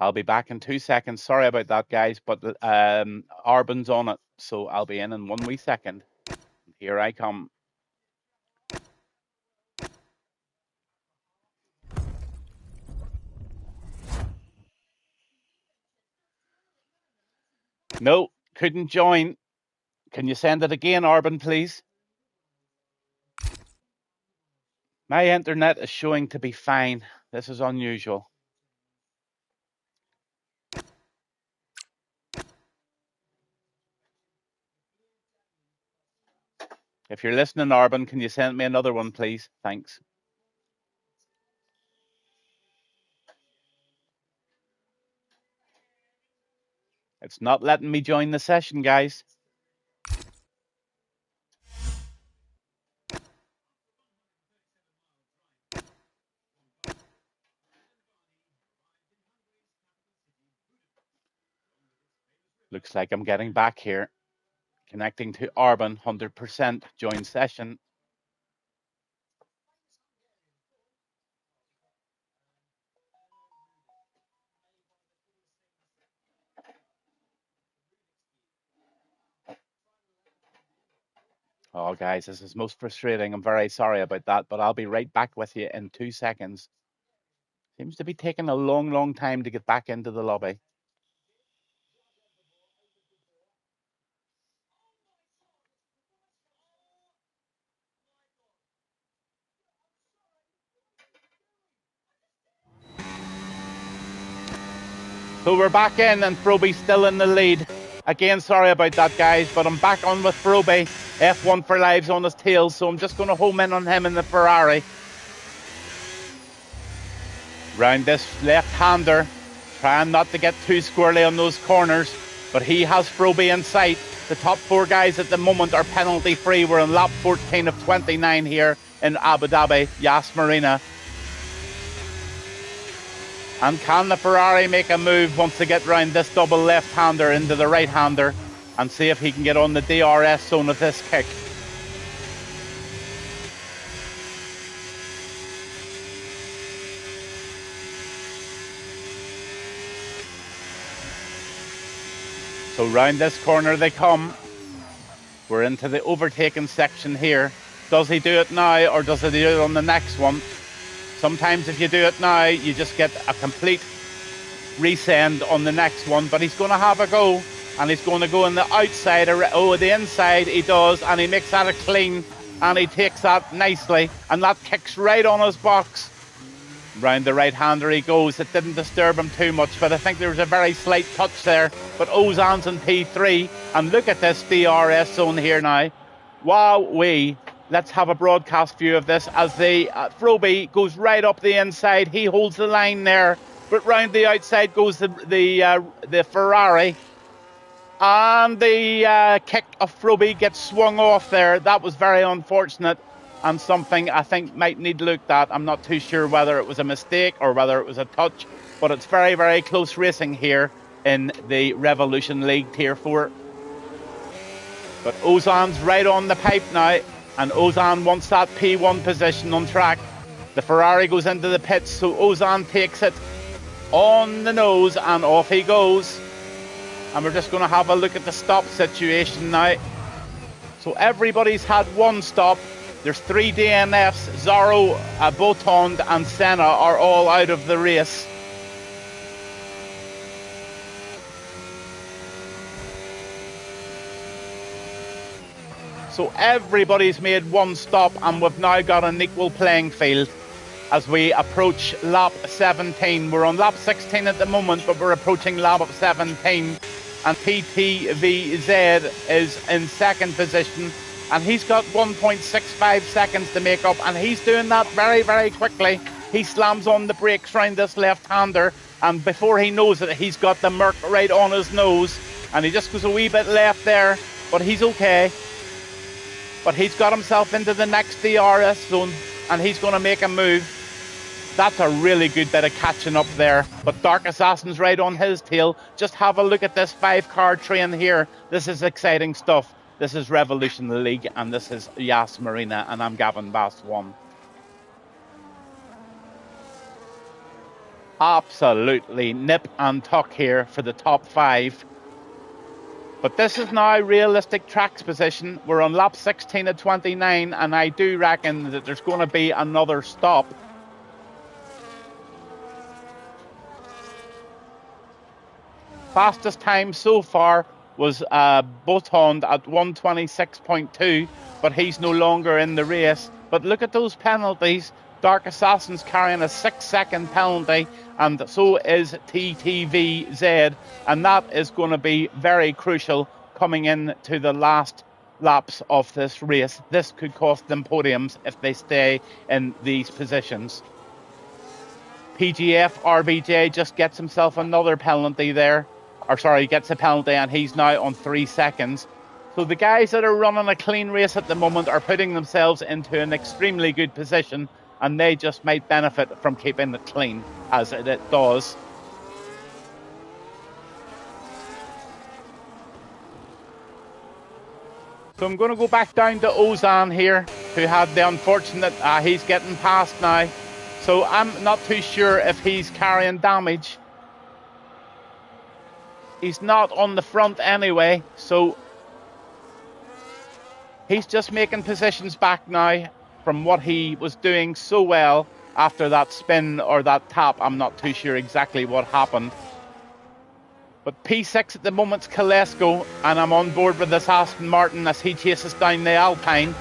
I'll be back in 2 seconds. Sorry about that, guys, but Arbon's on it, so I'll be in 1 wee second. Here I come. No, couldn't join. Can you send it again, Arbon, please? My internet is showing to be fine. This is unusual. If you're listening, Arbon, can you send me another one, please? Thanks. It's not letting me join the session, guys. Looks like I'm getting back here. Connecting to Arbon, 100%. Join session. Oh, guys, this is most frustrating. I'm very sorry about that, but I'll be right back with you in 2 seconds. Seems to be taking a long, long time to get back into the lobby. So we're back in, and Froby's still in the lead. Again, sorry about that, guys, but I'm back on with Froby. F1 for Lives on his tail, so I'm just going to home in on him in the Ferrari. Round this left-hander, trying not to get too squirrely on those corners, but he has Froby in sight. The top 4 guys at the moment are penalty-free. We're on lap 14 of 29 here in Abu Dhabi, Yas Marina. And can the Ferrari make a move once they get round this double left-hander into the right-hander and see if he can get on the DRS zone of this kick? So round this corner they come. We're into the overtaking section here. Does he do it now, or does he do it on the next one? Sometimes if you do it now, you just get a complete resend on the next one, but he's going to have a go, and he's going to go on the outside, the inside he does, and he makes that a clean, and he takes that nicely, and that kicks right on his box. Round the right-hander he goes. It didn't disturb him too much, but I think there was a very slight touch there. But Ozan's in P3, and look at this DRS zone here now. Wow-wee. Let's have a broadcast view of this as the Froby goes right up the inside. He holds the line there, but round the outside goes the Ferrari. And the kick of Froby gets swung off there. That was very unfortunate, and something I think might need looked at. I'm not too sure whether it was a mistake or whether it was a touch, but it's very, very close racing here in the Revolution League Tier 4. But Ozan's right on the pipe now, and Ozan wants that P1 position on track. The Ferrari goes into the pits, so Ozan takes it on the nose, and off he goes. And we're just going to have a look at the stop situation now. So everybody's had one stop. There's 3 DNFs. Zorro, Botond and Senna are all out of the race. So everybody's made one stop, and we've now got an equal playing field as we approach lap 17. We're on lap 16 at the moment, but we're approaching lap 17. And PTVZ is in second position, and he's got 1.65 seconds to make up, and he's doing that very, very quickly. He slams on the brakes round this left-hander, and before he knows it, he's got the Merc right on his nose, and he just goes a wee bit left there, but he's okay. But he's got himself into the next DRS zone, and he's going to make a move. That's a really good bit of catching up there. But Dark Assassin's right on his tail. Just have a look at this 5-car train here. This is exciting stuff. This is Revolution League, and this is Yas Marina, and I'm Gavin Bass 1. Absolutely nip and tuck here for the top 5. But this is now realistic tracks position. We're on lap 16 of 29, and I do reckon that there's going to be another stop. Fastest time so far was Botond at 1:26.2, but he's no longer in the race. But look at those penalties. Dark Assassin's carrying a 6-second penalty, and so is TTVZ, and that is going to be very crucial coming in to the last laps of this race. This could cost them podiums if they stay in these positions. PGF RBJ just gets himself another penalty there. Gets a penalty, and he's now on 3 seconds. So the guys that are running a clean race at the moment are putting themselves into an extremely good position, and they just might benefit from keeping it clean, as it does. So I'm going to go back down to Ozan here, who had the unfortunate, he's getting past now. So I'm not too sure if he's carrying damage. He's not on the front anyway, so he's just making positions back now from what he was doing so well after that spin or that tap. I'm not too sure exactly what happened. But P6 at the moment's Kalesko, and I'm on board with this Aston Martin as he chases down the Alpine.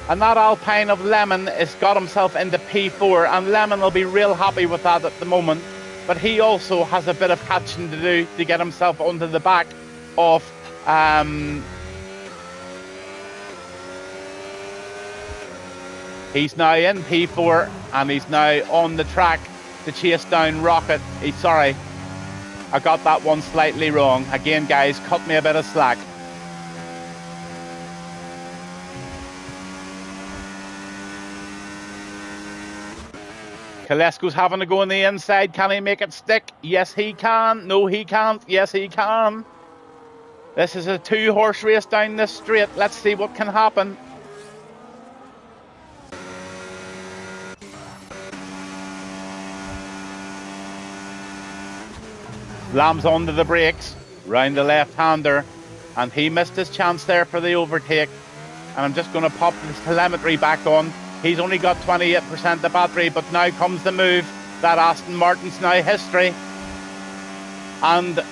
And that Alpine of Lemon has got himself into P4, and Lemon will be real happy with that at the moment. But he also has a bit of catching to do to get himself onto the back of he's now in P4, and he's now on the track to chase down Rocket. Sorry, I got that one slightly wrong. Again, guys, cut me a bit of slack. Kalesko's having to go on the inside. Can he make it stick? Yes, he can. No, he can't. Yes, he can. This is a 2-horse race down this straight. Let's see what can happen. Slams onto the brakes, round the left-hander, and he missed his chance there for the overtake. And I'm just going to pop this telemetry back on. He's only got 28% of battery, but now comes the move. That Aston Martin's now history. And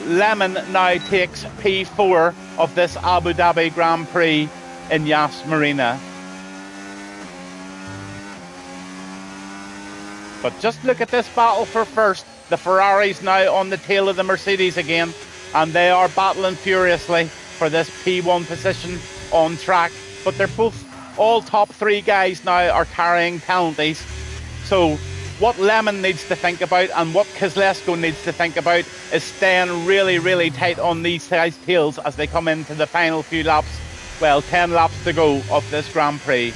Lemon now takes P4 of this Abu Dhabi Grand Prix in Yas Marina. But just look at this battle for first. The Ferrari's now on the tail of the Mercedes again, and they are battling furiously for this P1 position on track. But they're both, all top 3 guys now are carrying penalties. So what Lemon needs to think about and what Kalesko needs to think about is staying really, really tight on these guys' tails as they come into the final few laps. Well, 10 laps to go of this Grand Prix.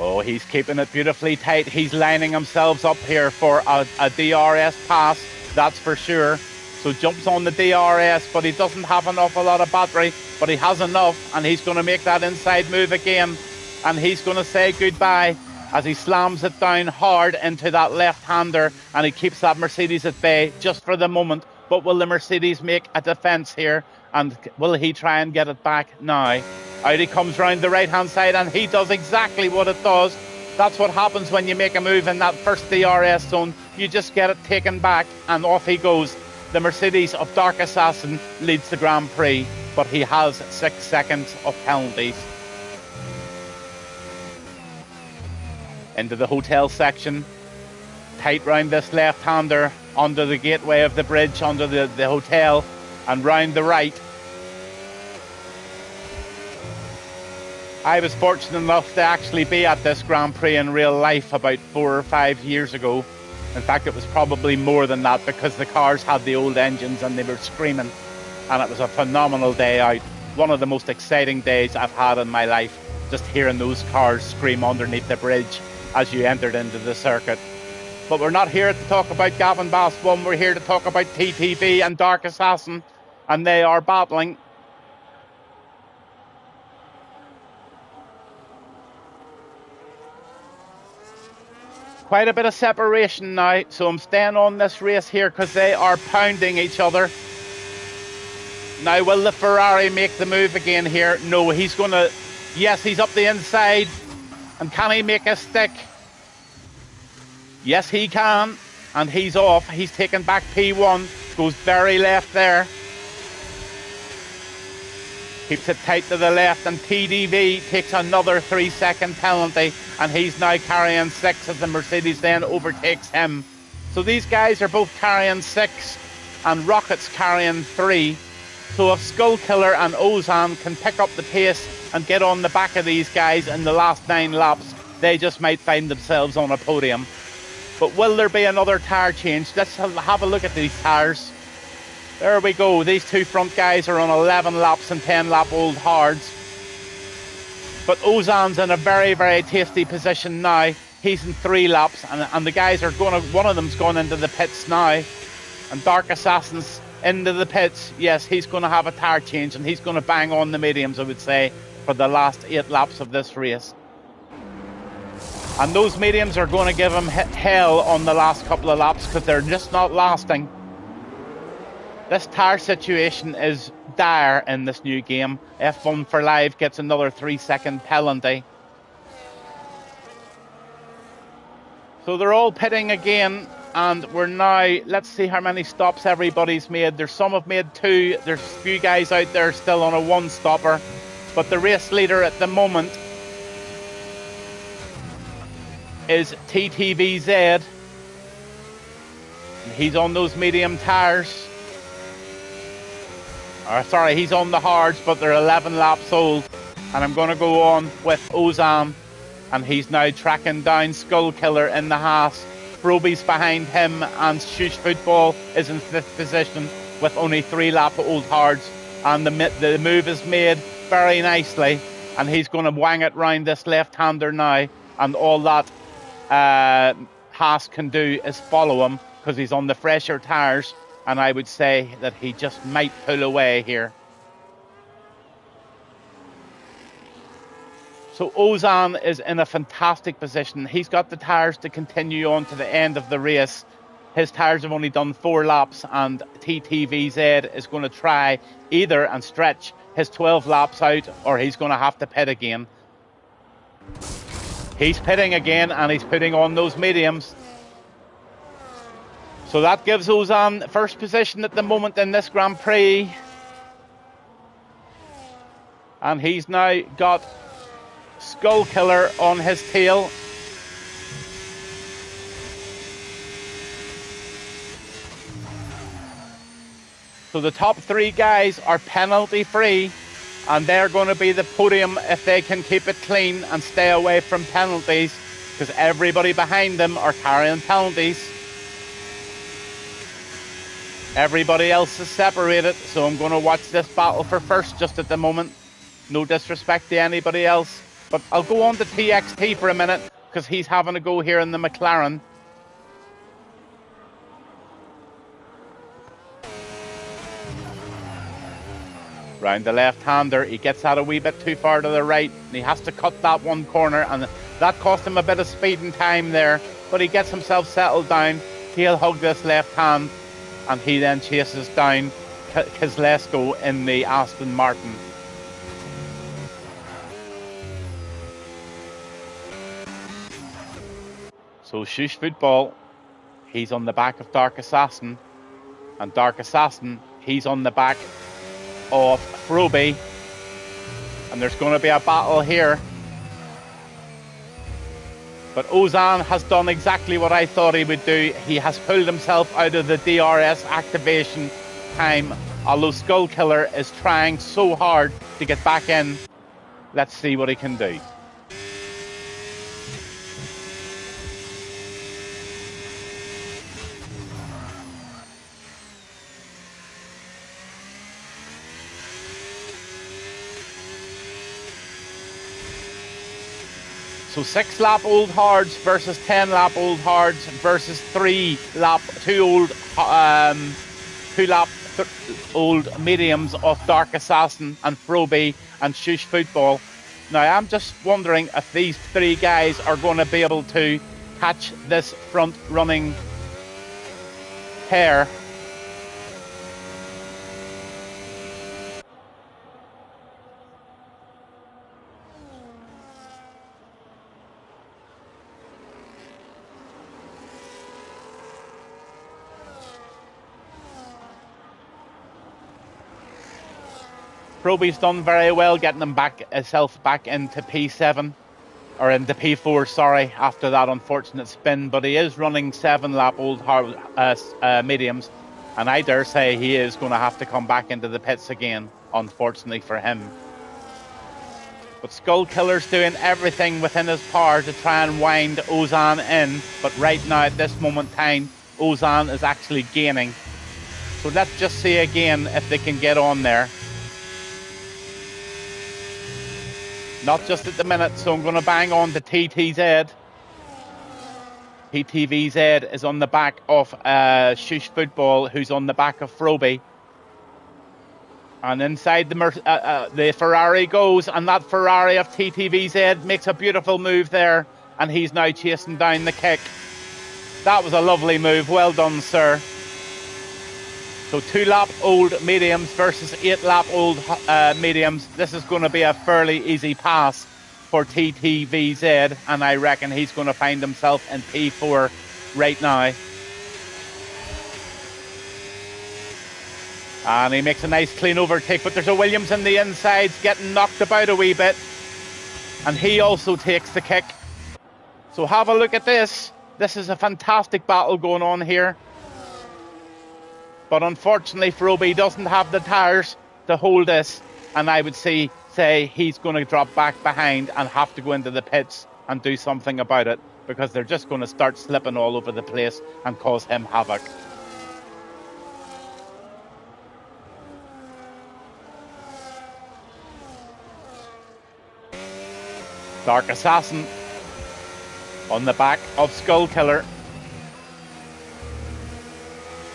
Oh, he's keeping it beautifully tight. He's lining himself up here for a DRS pass, that's for sure. So jumps on the DRS, but he doesn't have an awful lot of battery, but he has enough, and he's going to make that inside move again. And he's going to say goodbye as he slams it down hard into that left-hander, and he keeps that Mercedes at bay just for the moment. But will the Mercedes make a defence here? And will he try and get it back now? Out he comes round the right-hand side, and he does exactly what it does. That's what happens when you make a move in that first DRS zone. You just get it taken back, and off he goes. The Mercedes of Dark Assassin leads the Grand Prix, but he has 6 seconds of penalties. Into the hotel section. Tight round this left-hander, under the gateway of the bridge, under the hotel, and round the right. I was fortunate enough to actually be at this Grand Prix in real life about 4 or 5 years ago. In fact, it was probably more than that because the cars had the old engines and they were screaming. And it was a phenomenal day out. One of the most exciting days I've had in my life, just hearing those cars scream underneath the bridge as you entered into the circuit. But we're not here to talk about Gavin Bass 1, we're here to talk about TTV and Dark Assassin. And they are battling. Quite a bit of separation now, so I'm staying on this race here because they are pounding each other. Now, will the Ferrari make the move again here? No, he's going to... Yes, he's up the inside. And can he make a stick? Yes, he can. And he's off. He's taken back P1. Goes very left there. Keeps it tight to the left, and TDV takes another 3-second penalty, and he's now carrying 6 as the Mercedes then overtakes him. So these guys are both carrying 6, and Rocket's carrying 3. So if Skullkiller and Ozan can pick up the pace and get on the back of these guys in the last 9 laps, they just might find themselves on a podium. But will there be another tyre change? Let's have a look at these tyres. There we go. These two front guys are on 11 laps and 10 lap old hards. But Ozan's in a very, very tasty position now. He's in 3 laps, and the guys are going to, one of them's going into the pits now. And Dark Assassin's into the pits. Yes, he's going to have a tire change, and he's going to bang on the mediums, I would say, for the last 8 laps of this race. And those mediums are going to give him hell on the last couple of laps because they're just not lasting. This tire situation is dire in this new game. F1 for Live gets another 3-second penalty. So they're all pitting again, and we're now, let's see how many stops everybody's made. There's some have made 2. There's a few guys out there still on a 1-stopper. But the race leader at the moment is TTVZ. He's on those medium tires. Sorry, he's on the hards, but they're 11 laps old. And I'm going to go on with Ozan. And he's now tracking down Skull Killer in the Haas. Froby's behind him, and Shush Football is in 5th position with only 3 lap old hards. And the move is made very nicely, and he's going to wang it round this left-hander now. And all that Haas can do is follow him because he's on the fresher tyres. And I would say that he just might pull away here. So Ozan is in a fantastic position. He's got the tyres to continue on to the end of the race. His tyres have only done 4 laps, and TTVZ is going to try either and stretch his 12 laps out, or he's going to have to pit again. He's pitting again, and he's putting on those mediums. So that gives Ozan first position at the moment in this Grand Prix. And he's now got Skull Killer on his tail. So the top 3 guys are penalty free, and they're going to be the podium if they can keep it clean and stay away from penalties, because everybody behind them are carrying penalties. Everybody else is separated, so I'm going to watch this battle for first just at the moment. No disrespect to anybody else. But I'll go on to TXT for a minute, because he's having a go here in the McLaren. Round the left-hander, he gets that a wee bit too far to the right, and he has to cut that one corner, and that cost him a bit of speed and time there, but he gets himself settled down. He'll hug this left hand, and he then chases down Kezlesko in the Aston Martin. So Shush Football, he's on the back of Dark Assassin, and Dark Assassin, he's on the back of Froby, and there's going to be a battle here. But Ozan has done exactly what I thought he would do. He has pulled himself out of the DRS activation time, although Skull Killer is trying so hard to get back in. Let's see what he can do. So 6 lap old hards versus 10 lap old hards versus 2 lap old mediums of Dark Assassin and Froby and Shush Football. Now I'm just wondering if these 3 guys are going to be able to catch this front running pair. Froby's done very well getting himself back into P7, or into P4, sorry, after that unfortunate spin. But he is running 7 lap old hard mediums, and I dare say he is going to have to come back into the pits again, unfortunately for him. But Skull Killer's doing everything within his power to try and wind Ozan in. But right now, at this moment in time, Ozan is actually gaining. So let's just see again if they can get on there. Not just at the minute, so I'm going to bang on to TTZ. TTVZ is on the back of Shush Football, who's on the back of Froby. And inside the Ferrari goes, and that Ferrari of TTVZ makes a beautiful move there, and he's now chasing down the kick. That was a lovely move. Well done, sir. So 2-lap-old mediums versus 8-lap-old mediums. This is going to be a fairly easy pass for TTVZ, and I reckon he's going to find himself in P4 right now. And he makes a nice clean overtake, but there's a Williams in the insides getting knocked about a wee bit, and he also takes the kick. So have a look at this. This is a fantastic battle going on here. But unfortunately, Froby doesn't have the tyres to hold this, and I would say he's going to drop back behind and have to go into the pits and do something about it, because they're just going to start slipping all over the place and cause him havoc. Dark Assassin on the back of Skull Killer.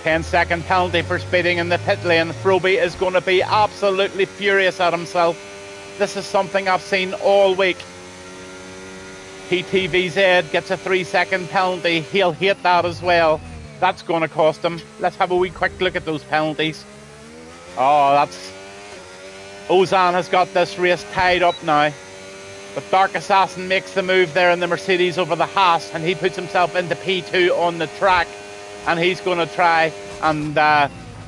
10-second penalty for speeding in the pit lane. Froby is going to be absolutely furious at himself. This is something I've seen all week. TTVZ gets a 3-second penalty. He'll hate that as well. That's going to cost him. Let's have a wee quick look at those penalties. Oh, that's... Ozan has got this race tied up now. But Dark Assassin makes the move there in the Mercedes over the Haas, and he puts himself into P2 on the track, and he's going to try and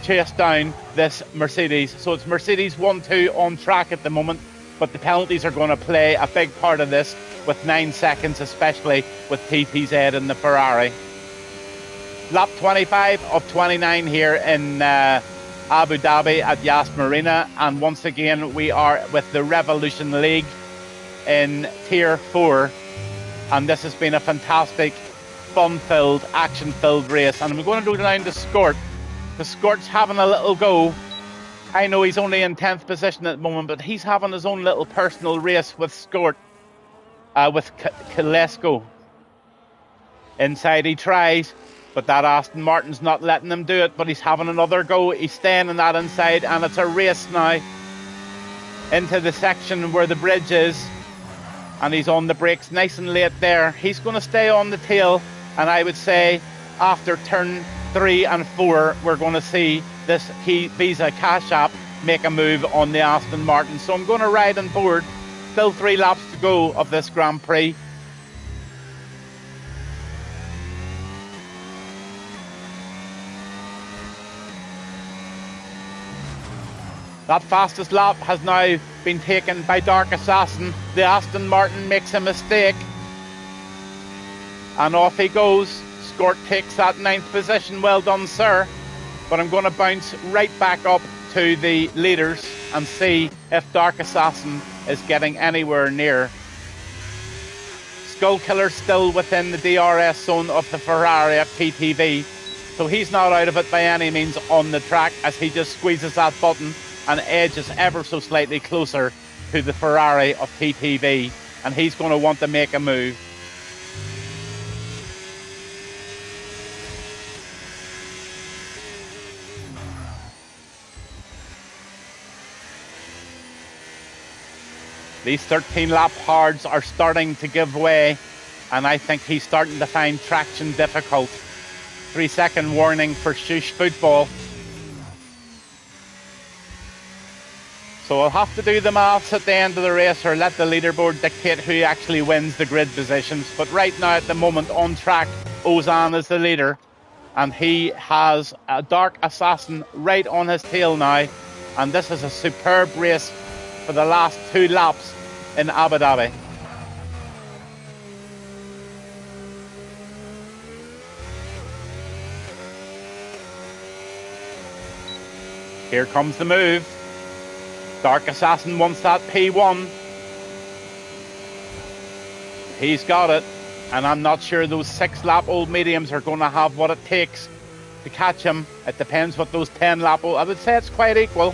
chase down this Mercedes. So it's Mercedes 1-2 on track at the moment, but the penalties are going to play a big part of this, with 9 seconds, especially with TTZ and the Ferrari. Lap 25 of 29 here in Abu Dhabi at Yas Marina, and once again we are with the Revolution League in Tier 4, and this has been a fantastic, fun-filled, action-filled race. And I'm going to go down to Skort. The Skort's having a little go. I know he's only in 10th position at the moment, but he's having his own little personal race with Skort, with Kalesko. Inside he tries, but that Aston Martin's not letting him do it, but he's having another go. He's staying in that inside, and it's a race now into the section where the bridge is. And he's on the brakes nice and late there. He's going to stay on the tail, and I would say after turn 3 and 4 we're going to see this Visa Cash App make a move on the Aston Martin. So I'm going to ride on board. Still 3 laps to go of this Grand Prix. That fastest lap has now been taken by Dark Assassin. The Aston Martin makes a mistake, and off he goes. Skort takes that 9th position. Well done, sir. But I'm going to bounce right back up to the leaders and see if Dark Assassin is getting anywhere near. Skull Killer still within the DRS zone of the Ferrari at PTV, so he's not out of it by any means on the track, as he just squeezes that button and edges ever so slightly closer to the Ferrari of TTV, and he's going to want to make a move. These 13-lap hards are starting to give way, and I think he's starting to find traction difficult. 3-second warning for Shush Football. So I'll have to do the maths at the end of the race, or let the leaderboard dictate who actually wins the grid positions. But right now, at the moment, on track, Ozan is the leader, and he has a Dark Assassin right on his tail now. And this is a superb race for the last 2 laps in Abu Dhabi. Here comes the move. Dark Assassin wants that P1. He's got it, and I'm not sure those 6-lap-old mediums are going to have what it takes to catch him. It depends what those 10-lap-old... I would say it's quite equal.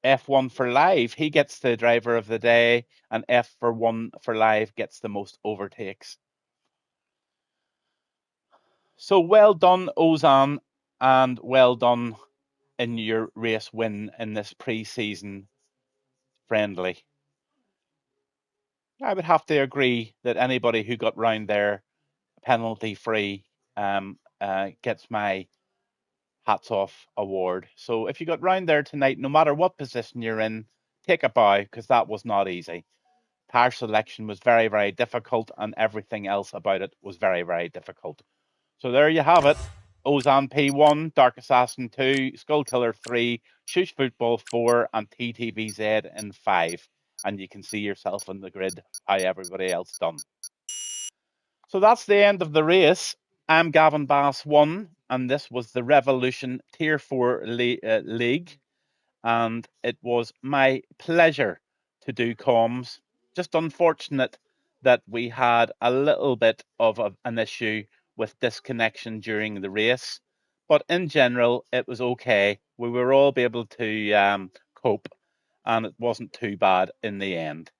F1 for Live, he gets the driver of the day, and F1 for Live gets the most overtakes. So well done, Ozan, and well done in your race win in this pre-season friendly. I would have to agree that anybody who got round there penalty free gets my hats off award. So if you got round there tonight, no matter what position you're in, take a bow, because that was not easy. Tire selection was very, very difficult, and everything else about it was very, very difficult. So there you have it. Ozan P1, Dark Assassin 2, Skull Killer 3, Shush Football 4, and TTVZ in 5. And you can see yourself on the grid how everybody else done. So that's the end of the race. I'm Gavin Bass 1, and this was the Revolution Tier 4 League. And it was my pleasure to do comms. Just unfortunate that we had a little bit of an issue with disconnection during the race, but in general it was okay. We were all able to cope, and it wasn't too bad in the end.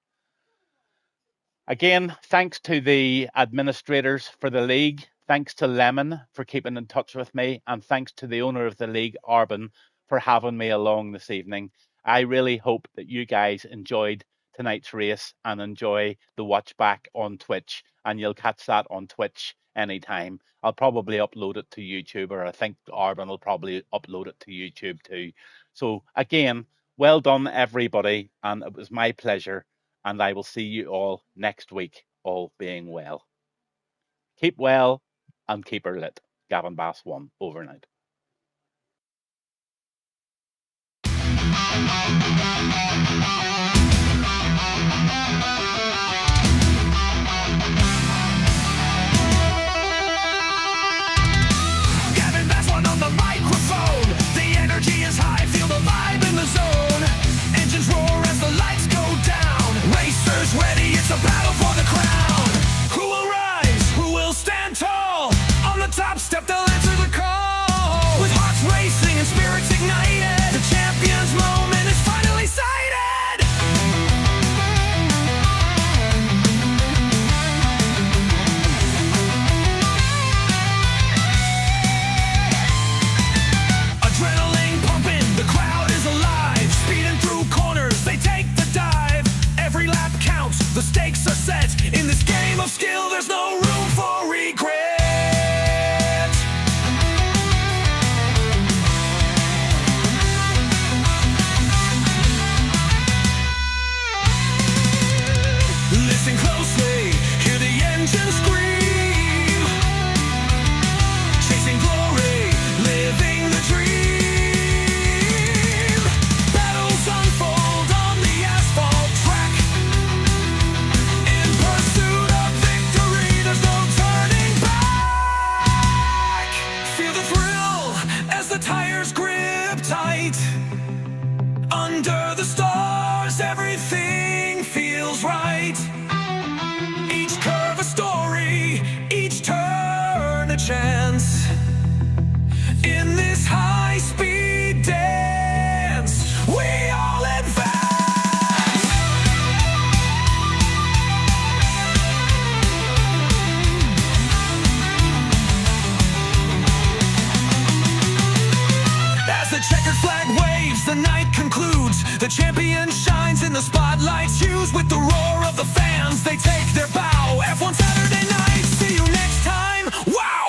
Again, thanks to the administrators for the league, thanks to Lemon for keeping in touch with me, and thanks to the owner of the league, Arbin, for having me along this evening. I really hope that you guys enjoyed tonight's race and enjoy the watch back on Twitch, and you'll catch that on Twitch anytime. I'll probably upload it to YouTube, or I think Arbin will probably upload it to YouTube too. So again, well done everybody, and it was my pleasure, and I will see you all next week, all being well. Keep well and keep her lit. Gavin Bass 1, over and out. Gavin Bass one on the microphone. The energy is high, feel the vibe in the zone. Engines roar as the lights go down. Racers ready, it's a battle for the crown. Who will rise? Who will stand tall? On the top step, they'll answer the call. With hearts racing and spirits ignited, the champion's moment is finally sighted. Adrenaline pumping, the crowd is alive. Speeding through corners, they take the dive. Every lap counts, the stakes are set. In this game of skill, there's no room for regret. Listen closely, hear the engine scream. Chasing glory, living the dream. Battles unfold on the asphalt track. In pursuit of victory, there's no turning back. Feel the thrill as the tires grip tight. Under the stars, everything feels right. Each curve a story, each turn a chance. In this high-speed dance, we all advance. As the checkered flag waves, the night concludes. The champion shines in the spotlight's hues. With the roar of the fans, they take their bow. F1 Saturday night, see you next time. Wow!